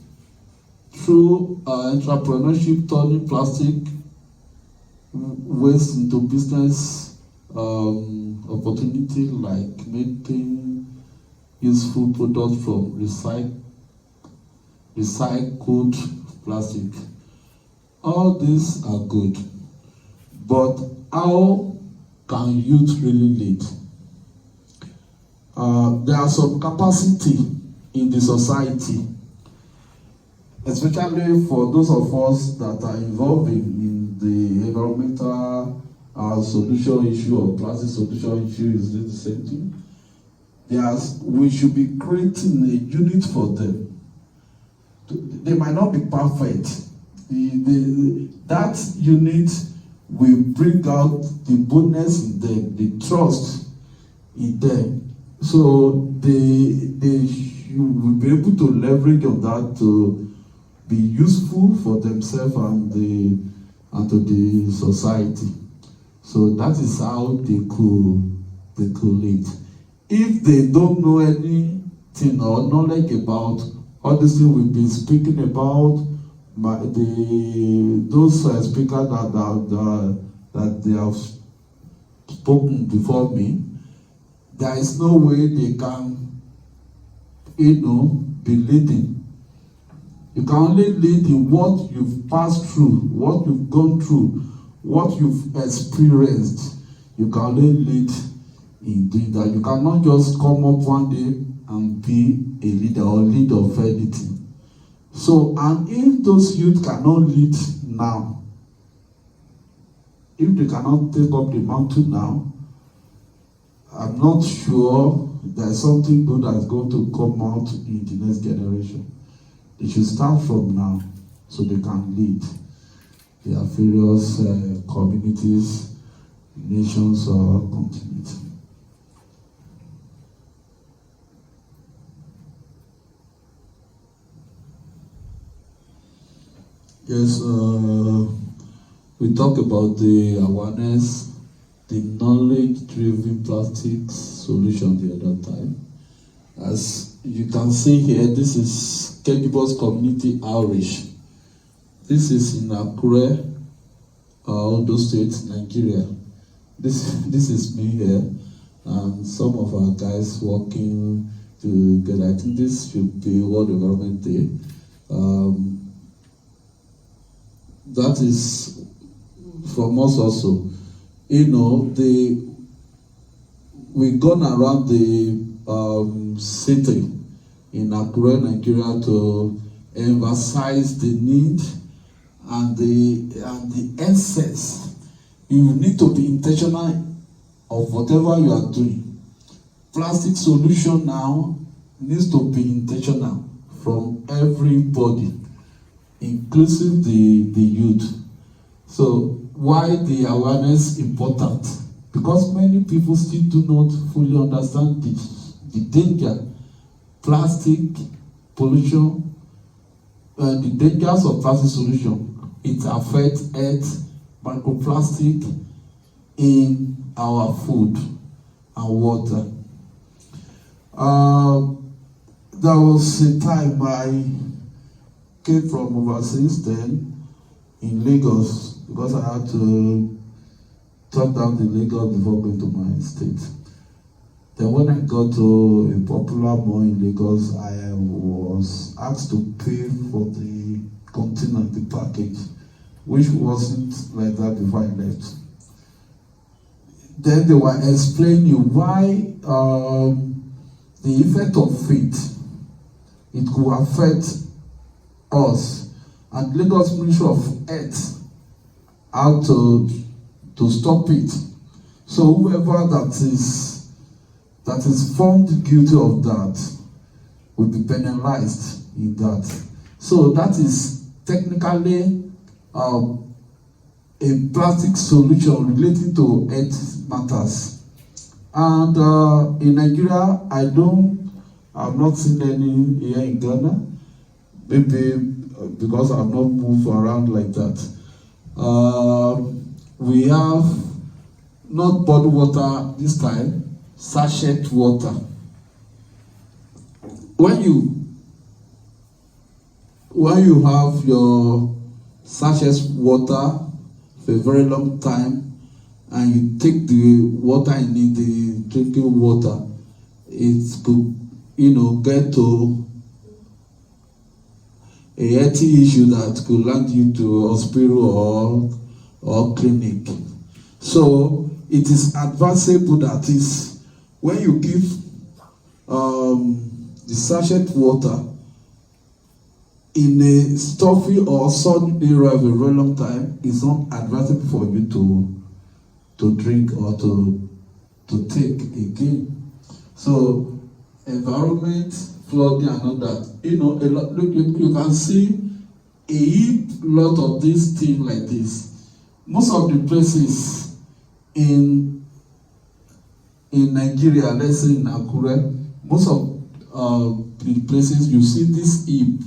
through entrepreneurship, turning plastic waste into business opportunity, like making useful products from recycled plastic. All these are good, but how can youth really lead? There are some capacity in the society, especially for those of us that are involved in the environmental solution issue or plastic solution issue. Is the same thing? We should be creating a unit for them. They might not be perfect. That unit will bring out the boldness in them, the trust in them. So they will be able to leverage on that to be useful for themselves and to the society. So that is how they could lead. If they don't know anything or knowledge about all these things we've been speaking about, those speakers that they have spoken before me, there is no way they can, be leading. You can only lead in what you've passed through, what you've gone through, what you've experienced. You can only lead in doing that. You cannot just come up one day and be a leader or lead of anything. So, and if those youth cannot lead now, if they cannot take up the mantle now, I'm not sure there's something good that's going to come out in the next generation. They should start from now so they can lead their various communities, nations, or continents. Yes, we talk about the awareness, the knowledge-driven plastics solution the other time. As you can see here, this is Kedibos Community Outreach. This is in Akure, Ondo State, Nigeria. This is me here, and some of our guys working together. I think this should be World Environment Day. That is from us also. We've gone around the city in Akure, Nigeria, to emphasize the need and the essence. You need to be intentional of whatever you are doing. Plastic solution now needs to be intentional from everybody, inclusive the youth. So why the awareness important? Because many people still do not fully understand the danger, plastic pollution, the dangers of plastic solution. It affects earth, microplastic in our food and water. There was a time I came from overseas then in Lagos, because I had to touch down in Lagos before going to my state. Then when I got to a popular mall in Lagos, I was asked to pay for the container, the package, which wasn't like that before I left. Then they were explaining why the effect of it could affect us, and Lagos Ministry of Health how to stop it. So whoever that is found guilty of that will be penalized in that. So that is technically a plastic solution relating to health matters. And in Nigeria, I've not seen any here in Ghana. Maybe because I've not moved around like that. We have not bottled water this time, sachet water. When you have your sachet water for a very long time, and you take the water in the drinking water, it could, get to a healthy issue that could land you to hospital or clinic. So it is advisable that is when you give the sachet water in a stuffy or sunny area of a very long time, it's not advisable for you to drink or to take again. So environment, flooding and all that, a lot, look, you can see a heap lot of these things like this. Most of the places in Nigeria, let's say in Akure, most of the places you see this heap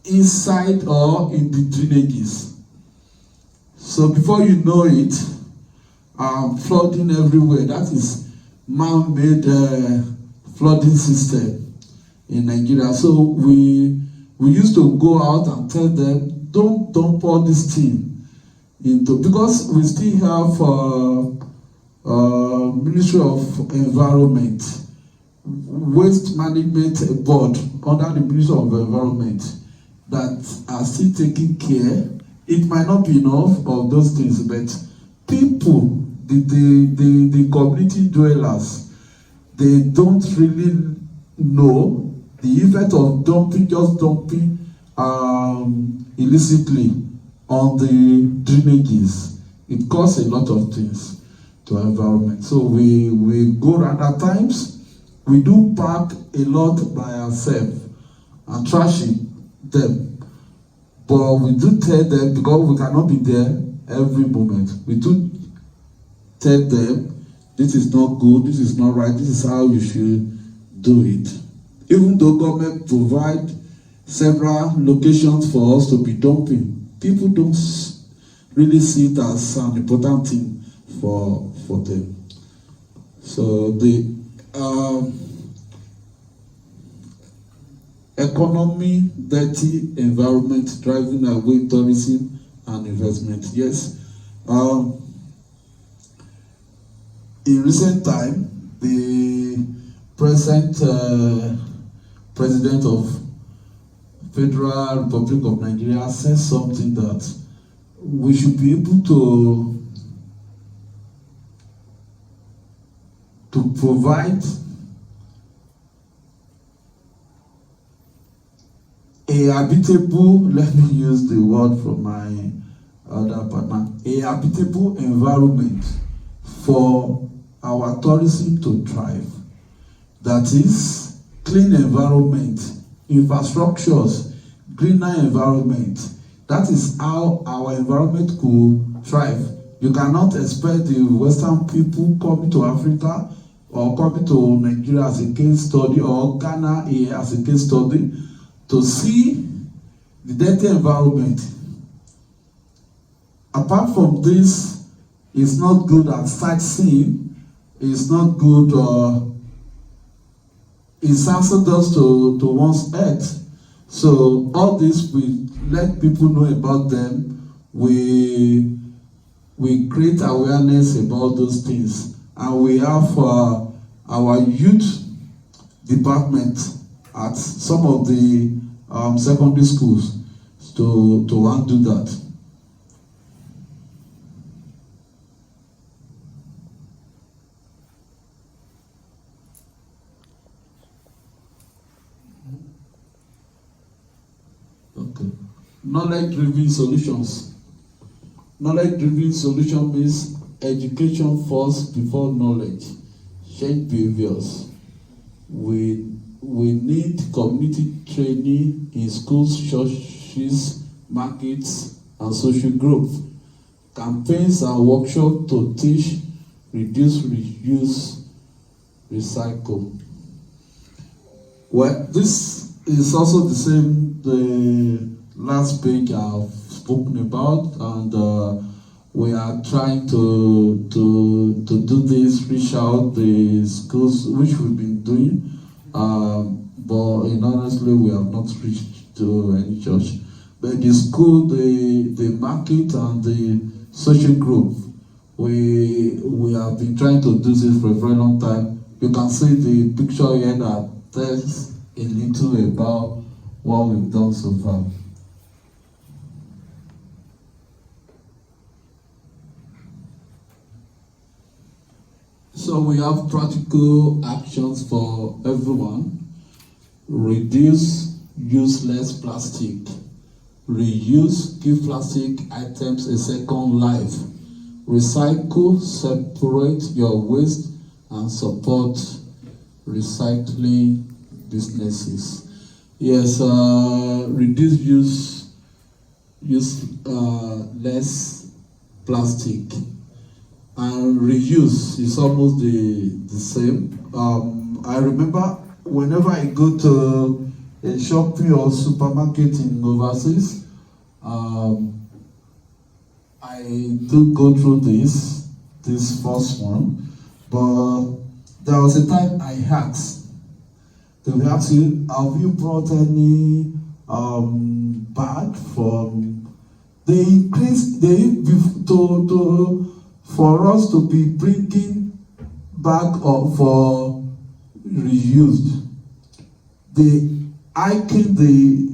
inside or in the drainages. So before you know it, flooding everywhere. That is man-made flooding system in Nigeria. So we used to go out and tell them, don't dump all this thing into, because we still have Ministry of Environment, Waste Management Board under the Ministry of Environment that are still taking care. It might not be enough of those things, but people, the community dwellers, they don't really know the effect of just dumping illicitly on the drainages. It causes a lot of things to our environment. So we go around at times, we do park a lot by ourselves and trash them. But we do tell them, because we cannot be there every moment, we do tell them, this is not good, this is not right, this is how you should do it. Even though government provide several locations for us to be dumping, people don't really see it as an important thing for them. So the economy, dirty environment, driving away tourism and investment. Yes. In recent time, the present President of Federal Republic of Nigeria said something that we should be able to provide a habitable, let me use the word from my other partner, a habitable environment for our tourism to thrive. That is, clean environment, infrastructures, greener environment. That is how our environment could thrive. You cannot expect the Western people coming to Africa or coming to Nigeria as a case study, or Ghana as a case study, to see the dirty environment. Apart from this, it's not good at sightseeing, it's not good, it's hazardous to one's health. So all this, we let people know about them, we create awareness about those things, and we have our youth department at some of the secondary schools to undo that. Okay. Knowledge-driven solutions. Knowledge-driven solution means education first before knowledge. Change behaviors. We need community training in schools, churches, markets, and social groups. Campaigns and workshops to teach, reduce, reuse, recycle. Well, this is also the same, the last page I've spoken about, and we are trying to do this, reach out the schools, which we've been doing. But honestly, we have not reached to any church. But the school, the market, and the social group, we have been trying to do this for a very long time. You can see the picture here that tells a little about what we've done so far. So we have practical actions for everyone. Reduce useless plastic. Reuse, give plastic items a second life. Recycle, separate your waste, and support recycling businesses. Yes, reduce use less plastic, and reuse is almost the same. I remember whenever I go to a shopping or supermarket in overseas, I do go through this first one, but there was a time I asked, they will ask you, have you brought any bag from, they increase, for us to be bringing bag for reused. I think the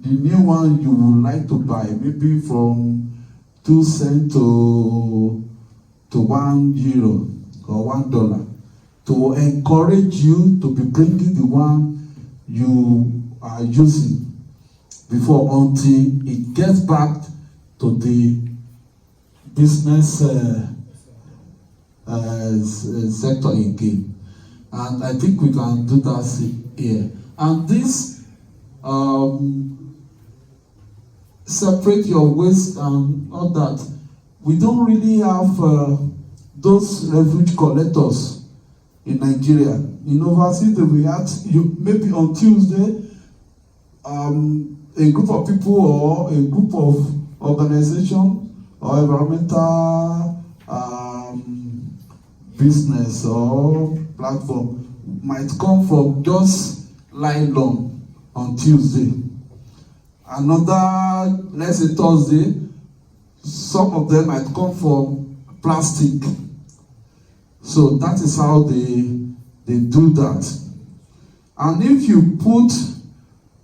new one you would like to buy, maybe from 2 cents to €1 or $1, to encourage you to be bringing the one you are using before, until it gets back to the business sector again. And I think we can do that here. And this separate your waste and all that. We don't really have those refuge collectors in Nigeria. In overseas, we had maybe on Tuesday, a group of people or a group of organizations or environmental business or platform might come from just nylon on Tuesday. Another, let's say Thursday, some of them might come from plastic. So that is how they do that. And if you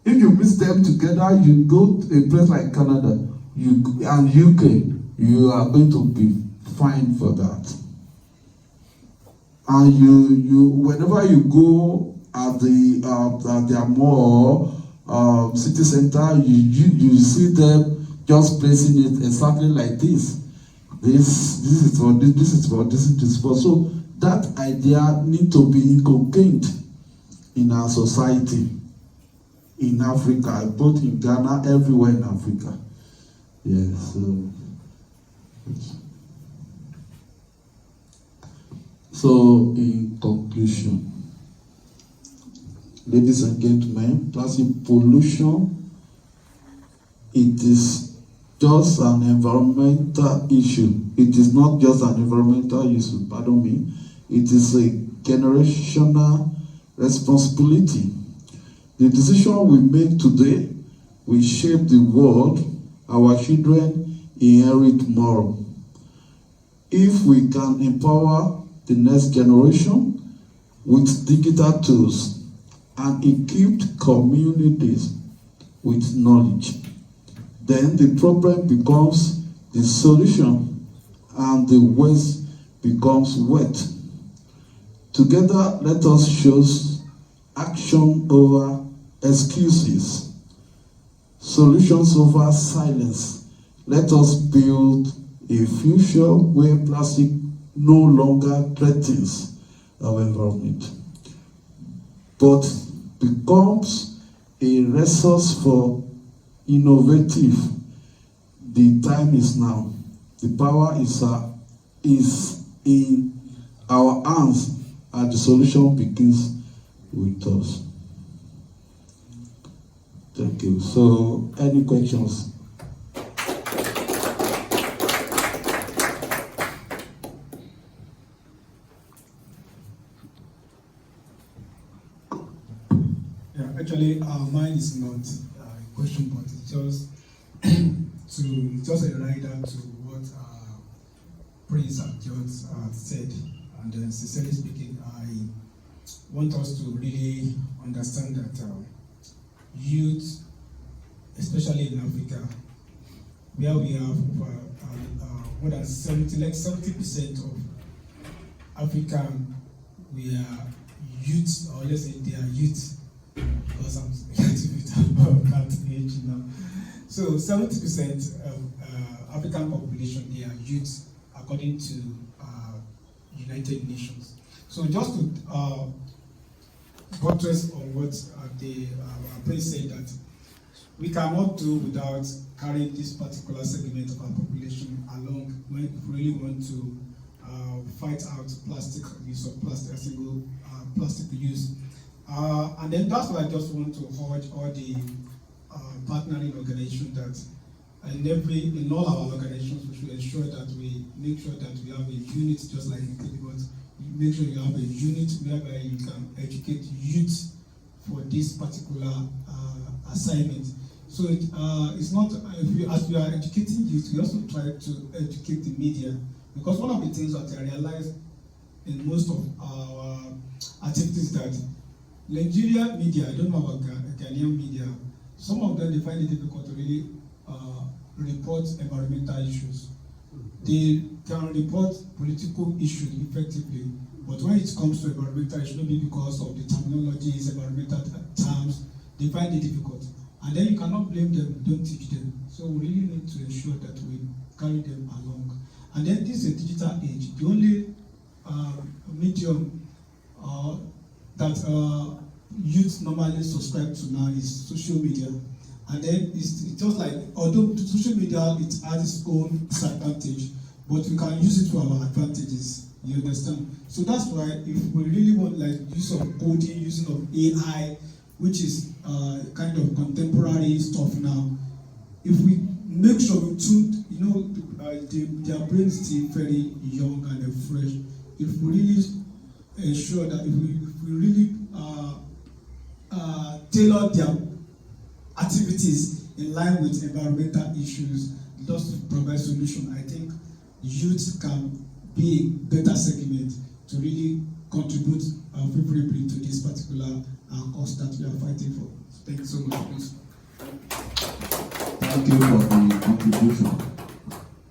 mix them together, you go to a place like Canada and UK, you are going to be fined for that. And you whenever you go at their mall, city center, you see them just placing it exactly like this. This is for this, this is for this, this is for. So that idea need to be inculcated in our society, in Africa, both in Ghana, everywhere in Africa. Yes. So in conclusion, ladies and gentlemen, plastic pollution, it is just an environmental issue. It is not just an environmental issue, pardon me. It is a generational responsibility. The decision we make today will shape the world our children inherit tomorrow. If we can empower the next generation with digital tools and equipped communities with knowledge, then the problem becomes the solution and the waste becomes wet. Together, let us choose action over excuses, solutions over silence. Let us build a future where plastic no longer threatens our environment, but becomes a resource for innovative. The time is now. The power is in our hands, and the solution begins with us. Thank you. So, any questions? Yeah, actually, mine is not a question, but it's just just a reminder to what Prince and George said. And sincerely speaking, I want us to really understand that youth, especially in Africa, where we have more than 70% of African, we are youth, or let's say they are youth, because I'm getting it about that age now. So 70% of African population, they are youth, according to United Nations. So just to buttress on what the Prince said, that we cannot do without carrying this particular segment of our population along when we really want to fight out plastic use of plastic, single plastic use. And then that's why I just want to urge all the partnering organizations that in all our organizations, we should ensure that we make sure that we have a unit, just like in Kidibot, make sure you have a unit whereby you can educate youth for this particular assignment. So it's not, as we are educating youth, we also try to educate the media, because one of the things that I realized in most of our activities that Nigerian media, I don't know about Ghanaian media, some of them, they find it difficult to really report environmental issues. They can report political issues effectively, but when it comes to environmental issues, maybe because of the terminologies, environmental terms, they find it difficult. And then you cannot blame them, don't teach them. So we really need to ensure that we carry them along. And then this is a digital age. The only medium that youth normally subscribe to now is social media. And then it's just like, although social media, it has its own disadvantage, but we can use it to our advantages. You understand? So that's why if we really want like use of coding, using of AI, which is kind of contemporary stuff now, if we make sure we tune, their brains still very young and fresh. If we really ensure that if we really tailor their activities in line with environmental issues, just to provide solution, I think youth can be a better segment to really contribute favorably to this particular cause that we are fighting for. Thank you so much, please. Thank you for the contribution.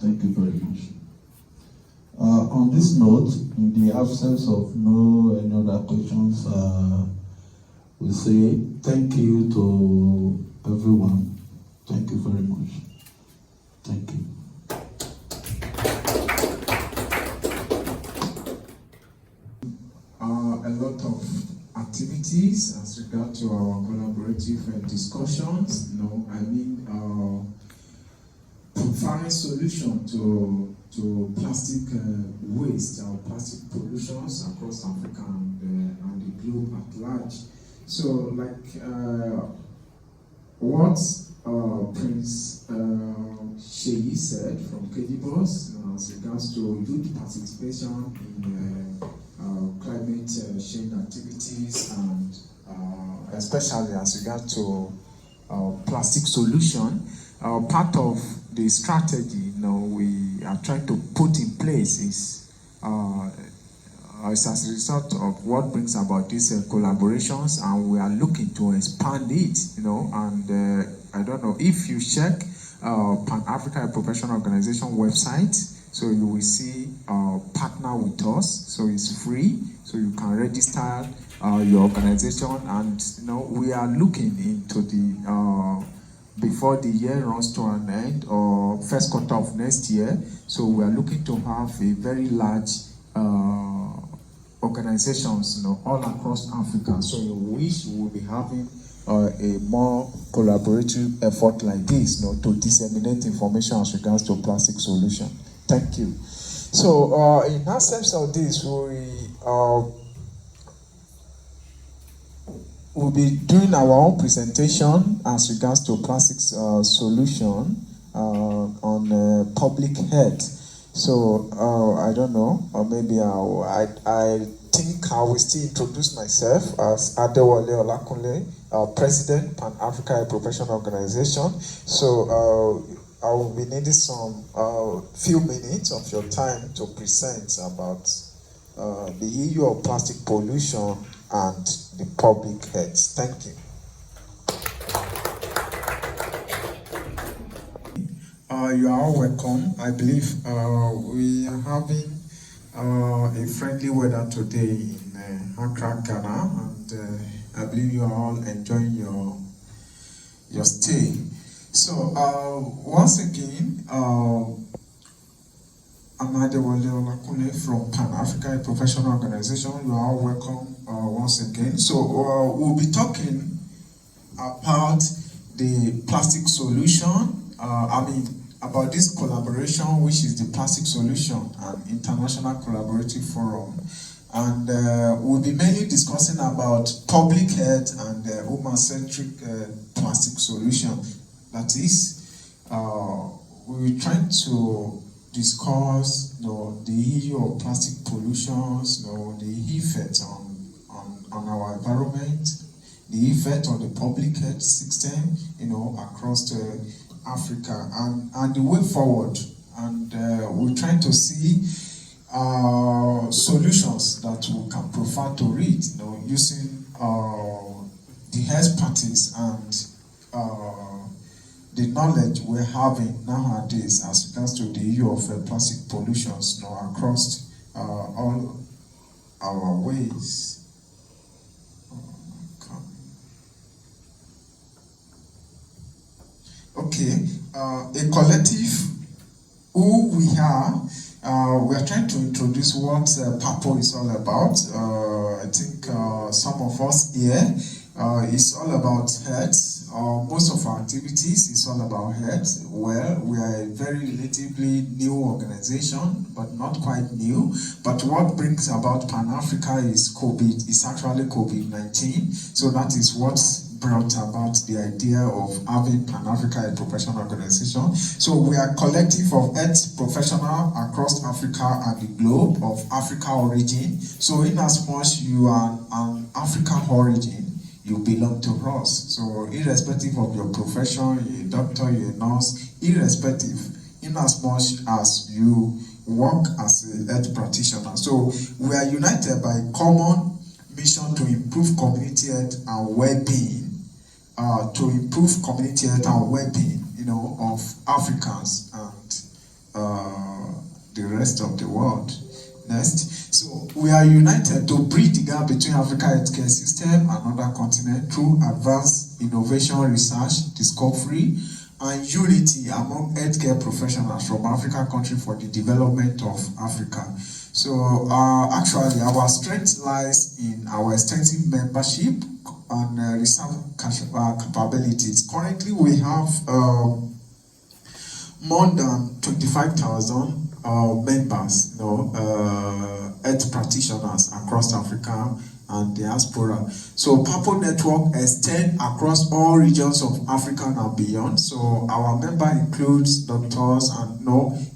Thank you very much. On this note, in the absence of any other questions, we say thank you to everyone. Thank you very much. Thank you. A lot of activities as regard to our collaborative discussions. Providing solution to plastic waste or plastic pollutions across Africa and the globe at large. So, like what Prince Sheyi said from KDBOS as regards to youth participation in climate change activities, and especially as regards to plastic solution, part of the strategy we are trying to put in place is as a result of what brings about these collaborations, and we are looking to expand it, and I don't know if you check Pan-Africa Professional Organization website, so you will see partner with us, so it's free, so you can register your organization, and we are looking into the before the year runs to an end or first quarter of next year, so we are looking to have a very large organizations all across Africa. So we wish we will be having a more collaborative effort like this to disseminate information as regards to plastic solution. Thank you. So in absence of this, we'll be doing our own presentation as regards to plastics solution on public health. So I don't know, or maybe I think I will still introduce myself as Adewale Olakunle, President, Pan-Africa Professional Organization. So I will be needing some few minutes of your time to present about the issue of plastic pollution and the public health. Thank you. You are all welcome. I believe we are having a friendly weather today in Accra, Ghana, and I believe you are all enjoying your stay. So once again, I'm Adewale Olakunle from Pan Africa Professional Organization. You are all welcome once again. So we'll be talking about the plastic solution. About this collaboration, which is the Plastic Solution, an international collaborative forum. And we'll be mainly discussing about public health and human-centric plastic solution. That is, we're trying to discuss the issue of plastic pollutions, the effect on our environment, the effect on the public health system, across Africa, and the way forward. And we're trying to see solutions that we can provide to it, using the expertise and the knowledge we're having nowadays as regards to the issue of plastic pollutions across all our ways. Okay, a collective who we are trying to introduce what PAPO is all about. I think some of us here, it's all about health. Most of our activities is all about health. Well, we are a very relatively new organization, but not quite new. But what brings about Pan-Africa is actually COVID-19. So that is what brought about the idea of having Pan-Africa a professional organization. So we are a collective of health professionals across Africa and the globe of Africa origin. So in as much you are an African origin, you belong to us. So irrespective of your profession, you're a doctor, you're a nurse, irrespective, in as much as you work as a health practitioner. So we are united by a common mission to improve community health and well-being, of Africans and the rest of the world. Next, so we are united to bridge the gap between Africa healthcare system and other continents through advanced innovation, research, discovery, and unity among healthcare professionals from African countries for the development of Africa. So actually, our strength lies in our extensive membership and research capabilities. Currently, we have more than 25,000 members, health practitioners across Africa and diaspora. So PAPO network extends across all regions of Africa and beyond. So our member includes doctors and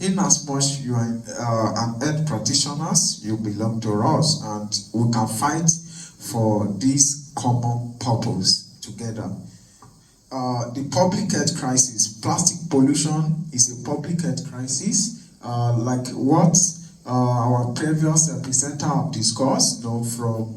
in as much you are an health practitioners, you belong to us, and we can fight for this common purpose together. The public health crisis. Plastic pollution is a public health crisis. Like what our previous presenter have discussed, from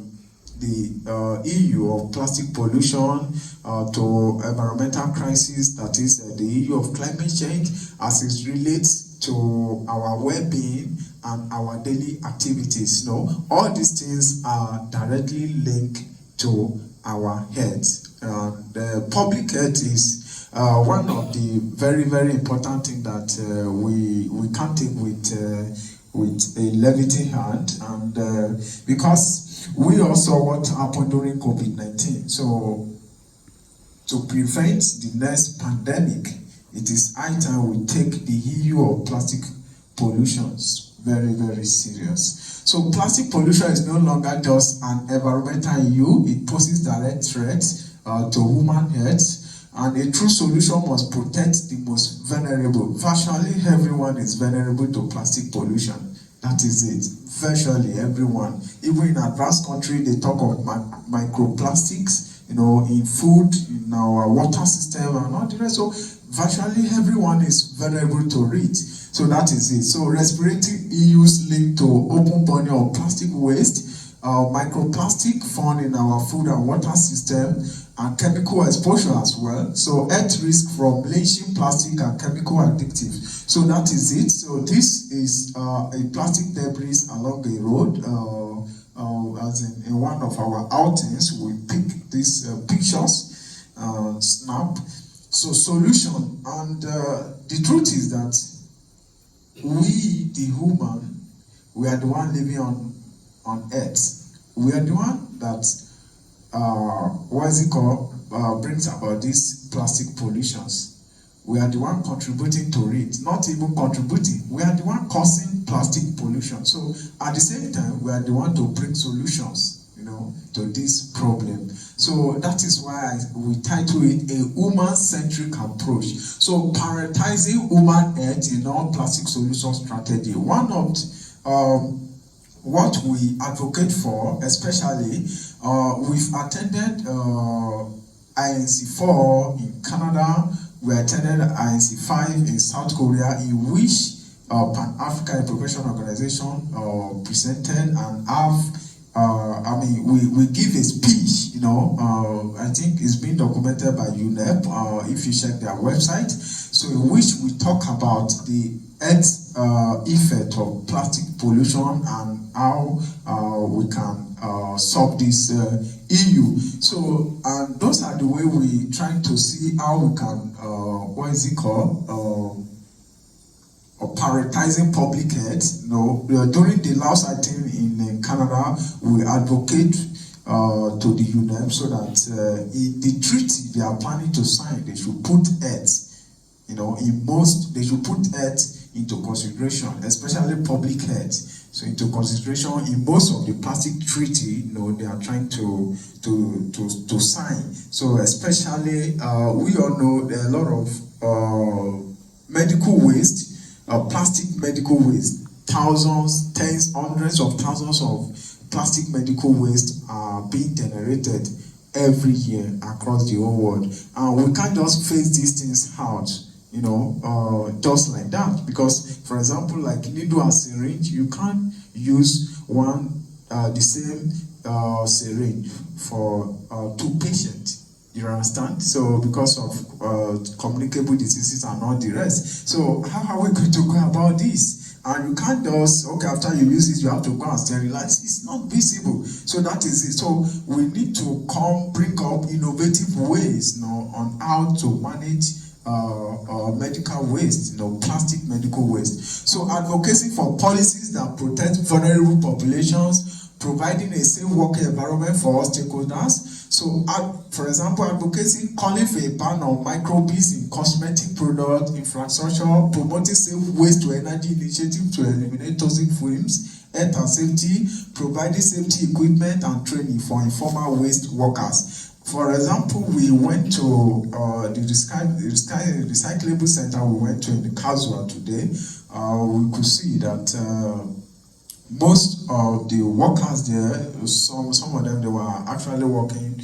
the issue of plastic pollution to environmental crisis, that is the issue of climate change as it relates to our well-being and our daily activities. All these things are directly linked to our health. The public health is one of the very, very important things that we can't take with a levity hand, and because we also what happened during COVID-19. So to prevent the next pandemic, it is high time we take the issue of plastic pollutions very, very serious. So plastic pollution is no longer just an environmental issue. It poses direct threats to human health, and a true solution must protect the most vulnerable. Virtually everyone is vulnerable to plastic pollution. That is it. Virtually everyone. Even in advanced countries, they talk of microplastics, in food, in our water system, and all the rest. So virtually everyone is vulnerable to it. So that is it. So respiratory issues linked to open burning of plastic waste microplastic found in our food and water system, and chemical exposure as well. So health risk from lynching plastic and chemical addictive. So that is it. So this is a plastic debris along a road. As in one of our outings, we pick these pictures, snap. So solution, and the truth is that we, the human, we are the one living on earth. We are the one that brings about these plastic pollutions. We are the one contributing to it, not even contributing. We are the one causing plastic pollution. So at the same time, we are the one to bring solutions, to this problem. So that is why we title it a human-centric approach. So prioritizing human health in all plastic solution strategy. One of what we advocate for, especially, we've attended INC4 in Canada. We attended INC5 in South Korea, in which Pan-African Progression Organization presented and we give a speech, I think it's been documented by UNEP, if you check their website. So in which we talk about the health effect of plastic pollution and how we can solve this issue. So, and those are the way we try to see how we can, prioritizing public health. During the last item in Canada, we advocate to the UNEP so that in the treaty they are planning to sign, they should put health, they should put health into consideration, especially public health. So into consideration in most of the plastic treaty, they are trying to sign. So especially, we all know there are a lot of medical waste, plastic medical waste. Thousands, tens, hundreds of thousands of plastic medical waste are being generated every year across the whole world. And we can't just phase these things out, just like that. Because, for example, like needle and syringe, you can't use the same syringe for 2 patients. You understand? So because of communicable diseases and all the rest. So how are we going to go about this? And you can't just, after you use it, you have to go and sterilize. It's not visible. So that is it. So we need to bring up innovative ways, on how to manage medical waste, plastic medical waste. So advocacy for policies that protect vulnerable populations, providing a safe working environment for all stakeholders. So, for example, advocacy calling for a ban on microbeads in cosmetic product infrastructure, promoting safe waste to energy initiative to eliminate toxic fumes, health and safety, providing safety equipment and training for informal waste workers. For example, we went to the recyclable center we went to in the Kaswa today. We could see that most of the workers there, some of them, they were actually working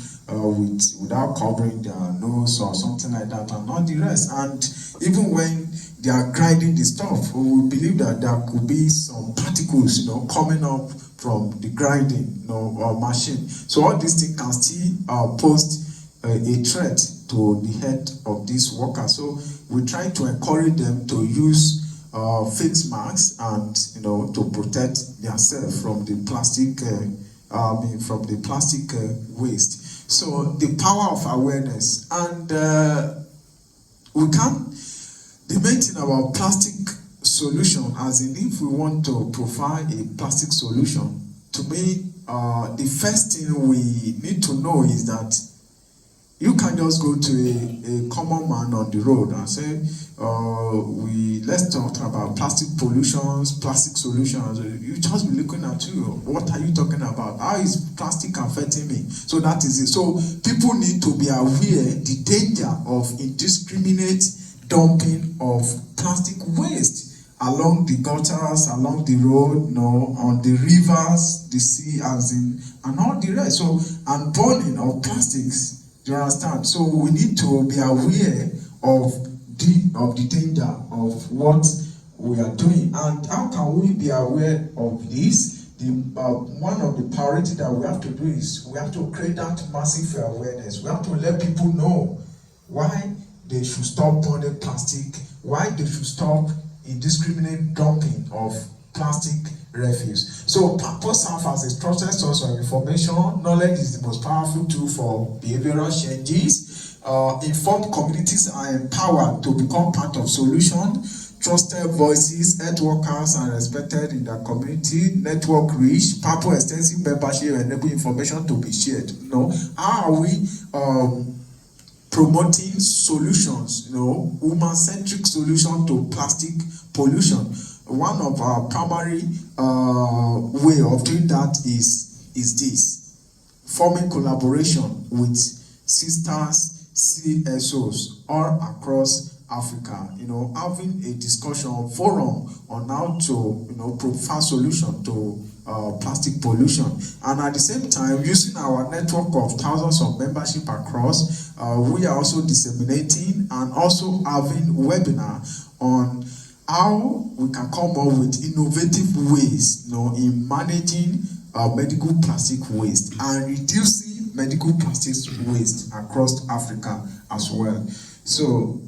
without covering their nose or something like that, and not the rest. And even when they are grinding the stuff, we believe that there could be some particles, coming up from the grinding, or machine. So all these things can still pose a threat to the health of these workers. So we try to encourage them to use face masks and to protect themselves from the plastic waste. So the power of awareness, and we can't. The main thing about plastic solution, as in if we want to provide a plastic solution, to me, the first thing we need to know is that you can't just go to a common man on the road and say, let's talk about plastic pollutions, plastic solutions. You just be looking at you. What are you talking about? How is plastic affecting me? So that is it. So people need to be aware the danger of indiscriminate dumping of plastic waste along the gutters, along the road, on the rivers, the sea, and all the rest. So, and burning of plastics. Do you understand? So we need to be aware of the danger of what we are doing. And how can we be aware of this? one of the priority that we have to do is we have to create that massive awareness. We have to let people know why they should stop burning plastic, why they should stop indiscriminate dumping of plastic refuse. So purpose serves as a trusted source of information. Knowledge is the most powerful tool for behavioral changes. Informed communities are empowered to become part of solution. Trusted voices, health workers are respected in their community. Network reach, purpose extensive membership enable information to be shared. How are we promoting solutions, human-centric solution to plastic pollution? One of our primary way of doing that is this: forming collaboration with sisters, CSOs all across Africa, having a discussion forum on how to, provide solution to plastic pollution, and at the same time using our network of thousands of membership across, we are also disseminating and also having webinar on how we can come up with innovative ways, in managing medical plastic waste and reducing medical plastic waste across Africa as well. So,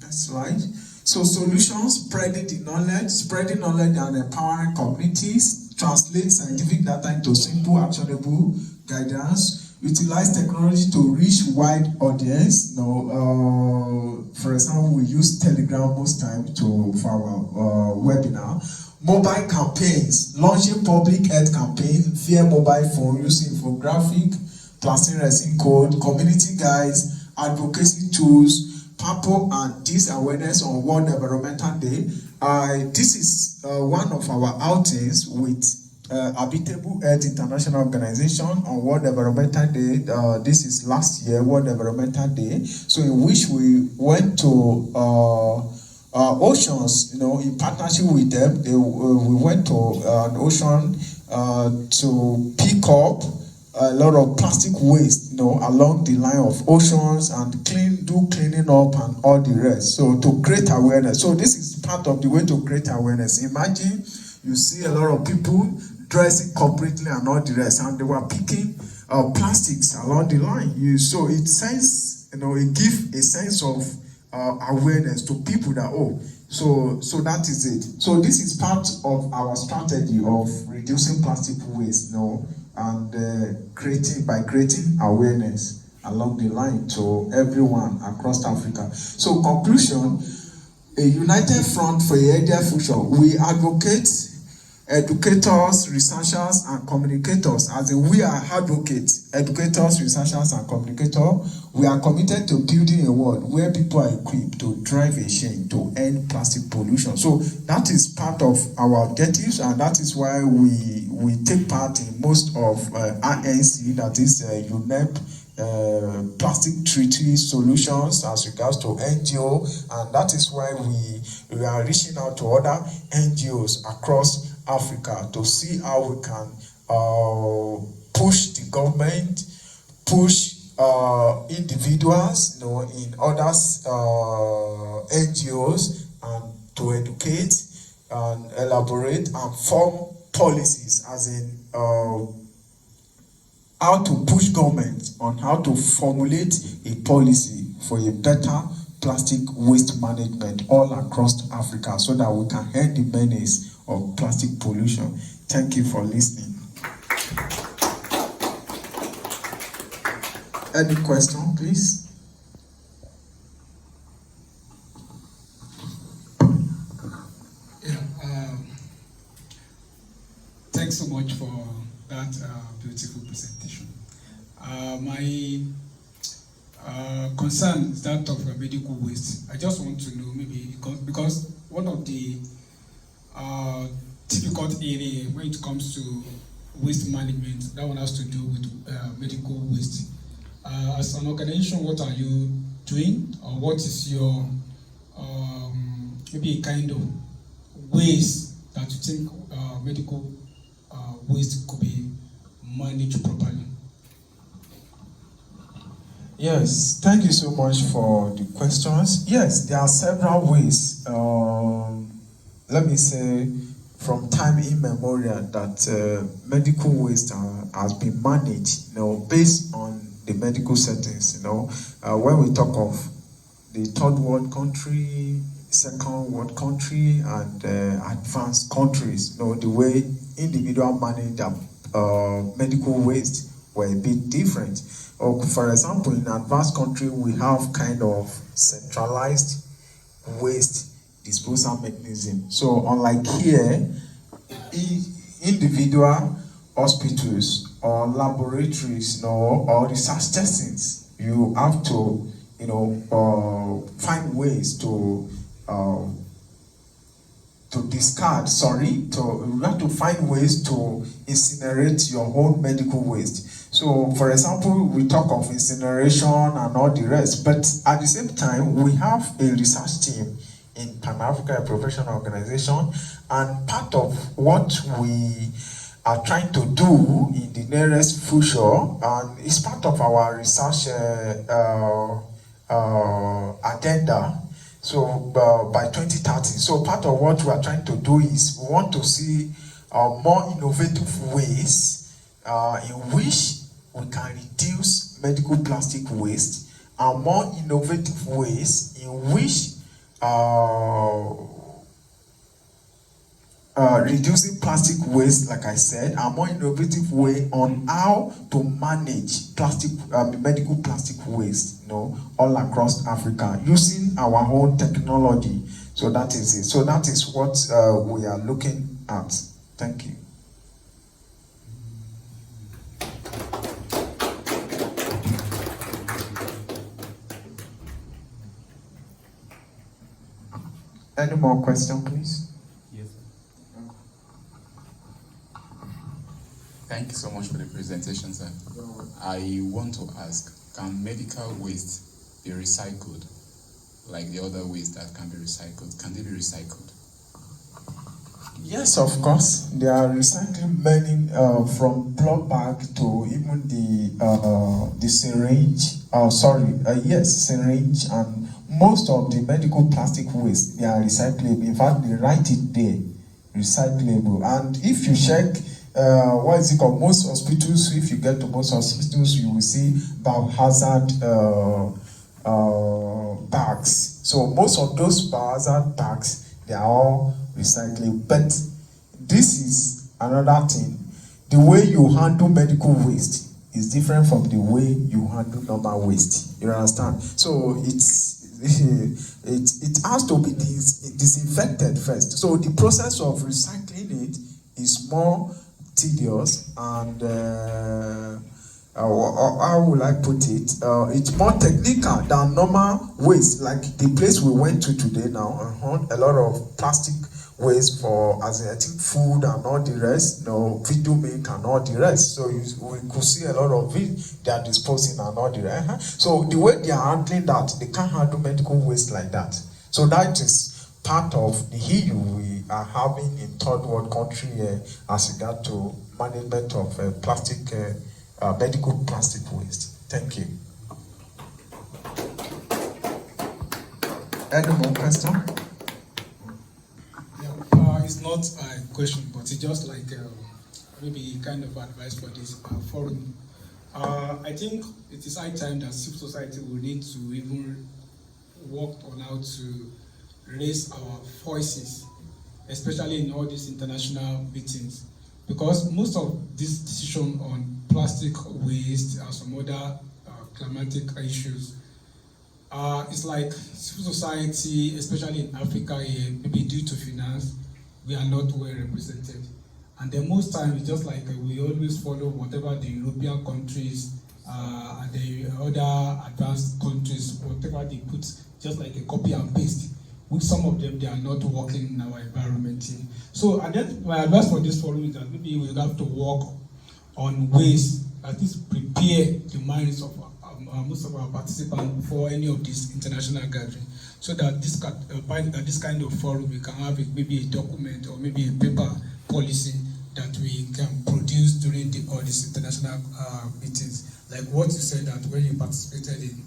next slide. So, solutions: spreading knowledge and empowering communities, translate scientific data into simple, actionable guidance, utilize technology to reach wide audience. For example, we use Telegram most time for our webinar. Mobile campaigns, launching public health campaigns via mobile phone using infographic, plastic resin code, community guides, advocacy tools, PAPO, and this awareness on World Environmental Day. This is one of our outings with Habitable Earth International Organization on World Environmental Day. This is last year, World Environmental Day. So in which we went to oceans, in partnership with them. We went to an ocean to pick up a lot of plastic waste, along the line of oceans and do cleaning up and all the rest. So to create awareness. So this is part of the way to create awareness. Imagine you see a lot of people dressing completely and all the rest, and they were picking plastics along the line. So it says, it gives a sense of awareness to people that, so that is it. So this is part of our strategy of reducing plastic waste, and creating awareness along the line to everyone across Africa. So conclusion: a united front for a healthier future. We advocate educators, researchers, and communicators. As in, we are advocates, educators, researchers, and communicators. We are committed to building a world where people are equipped to drive a change to end plastic pollution. So that is part of our objectives, and that is why we take part in most of RNC, that is UNEP, Plastic Treaty Solutions as regards to NGO, and that is why we are reaching out to other NGOs across Africa to see how we can push the government, push individuals, in other NGOs, and to educate and elaborate and form policies, as in how to push government on how to formulate a policy for a better plastic waste management all across Africa, so that we can end the menace of plastic pollution. Thank you for listening. Any question, please? Thanks so much for that beautiful presentation. My concern is that of medical waste. I just want to know, maybe because one of the difficult area when it comes to waste management, that one has to do with medical waste. As an organization, what are you doing, or what is your maybe a kind of ways that you think medical waste could be managed properly? Yes, thank you so much for the questions. Yes, there are several ways. Let me say, from time immemorial that medical waste has been managed, based on the medical settings. When we talk of the third world country, second world country, and advanced countries, the way individual manage their medical waste were a bit different. Or for example, in advanced country, we have kind of centralized waste disposal mechanism. So unlike here, individual hospitals or laboratories, or research testings, you have to, find ways to discard. You have to find ways to incinerate your own medical waste. So, for example, we talk of incineration and all the rest, but at the same time, we have a research team in Pan-Africa, a professional organization, and part of what we are trying to do in the nearest future, and it's part of our research agenda. So by 2030, so part of what we are trying to do is we want to see more innovative ways in which we can reduce medical plastic waste, and more innovative ways in which reducing plastic waste, like I said, a more innovative way on how to manage medical plastic waste, all across Africa using our own technology. So that is it. So that is what we are looking at. Thank you. Any more questions, please? Yes, sir. Thank you so much for the presentation, sir. I want to ask, can medical waste be recycled like the other waste that can be recycled? Can they be recycled? Yes, of course. They are recycling many, from blood bag to even the syringe. Syringe, and most of the medical plastic waste, they are recyclable. In fact, they write it there, recyclable. And if you check, most hospitals, if you get to most hospitals, you will see biohazard bags. So most of those biohazard bags, they are all recycling. But this is another thing. The way you handle medical waste is different from the way you handle normal waste. You understand? So it has to be disinfected first. So the process of recycling it is more tedious, and how will I put it? It's more technical than normal waste. Like the place we went to today now, a lot of plastic waste for, I think, food and all the rest, video milk and all the rest. So we could see a lot of it they are disposing and all the rest. So the way they are handling that, they can't handle medical waste like that. So that is part of the issue we are having in third world country as regard to management of medical plastic waste. Thank you. Any more question? It's not a question, but it's just like maybe kind of advice for this forum. I think it is high time that civil society will need to even work on how to raise our voices, especially in all these international meetings, because most of this decision on plastic waste and some other climatic issues, it's like civil society, especially in Africa here, maybe due to finance, we are not well represented. And then most times, it's just like we always follow whatever the European countries and the other advanced countries, whatever they put, just like a copy and paste. With some of them, they are not working in our environment here. So, and then my advice for this forum is that maybe we have to work on ways, at least prepare the minds of most of our participants for any of these international gatherings, so that this kind of forum, we can have maybe a document or maybe a paper policy that we can produce during all these international meetings. Like what you said, that when you participated in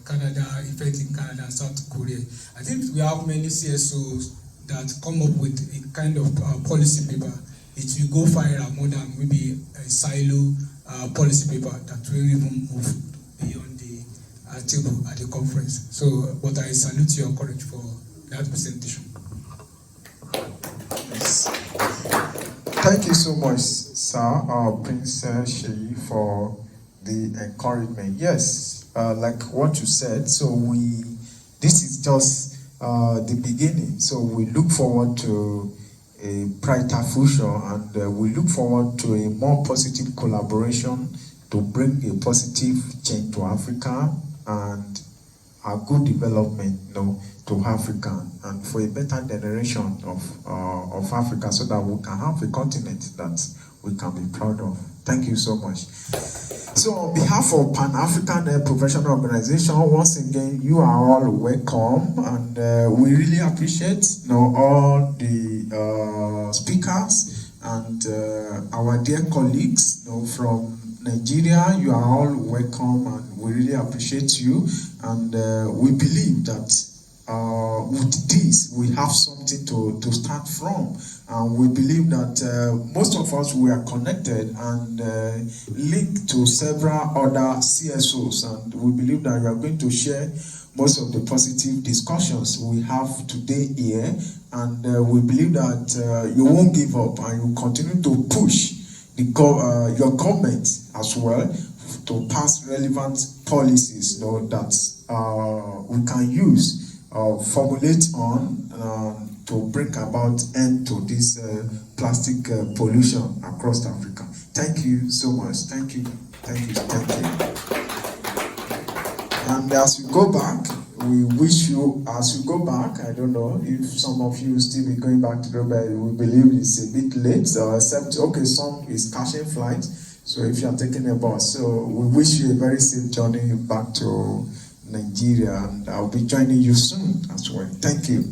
Canada, event in Canada and South Korea, I think we have many CSOs that come up with a kind of policy paper, it will go viral more than maybe a silo policy paper that will even move beyond the table at the conference. So, but I salute your courage for that presentation. Yes. Thank you so much, sir, Prince Sheyi, for the encouragement. Yes, like what you said, so this is just the beginning. So we look forward to a brighter future, and we look forward to a more positive collaboration to bring a positive change to Africa and a good development, to Africa, and for a better generation of Africa, so that we can have a continent that we can be proud of. Thank you so much. So on behalf of Pan-African Professional Organization, once again, you are all welcome, and we really appreciate all the speakers and our dear colleagues from Nigeria. You are all welcome, and we really appreciate you, and we believe that with this we have something to start from, and we believe that most of us, we are connected and linked to several other CSOs, and we believe that you are going to share most of the positive discussions we have today here, and we believe that you won't give up, and you continue to push your government as well to pass relevant policies that we can use, formulate on to bring about end to this plastic pollution across Africa. Thank you so much. Thank you. Thank you. Thank you. And as you go back, we wish you, as you go back, I don't know if some of you still be going back to Dubai, we believe it's a bit late, except, okay, some is catching flight, so if you are taking a bus. So we wish you a very safe journey back to Nigeria, and I'll be joining you soon as well. Thank you.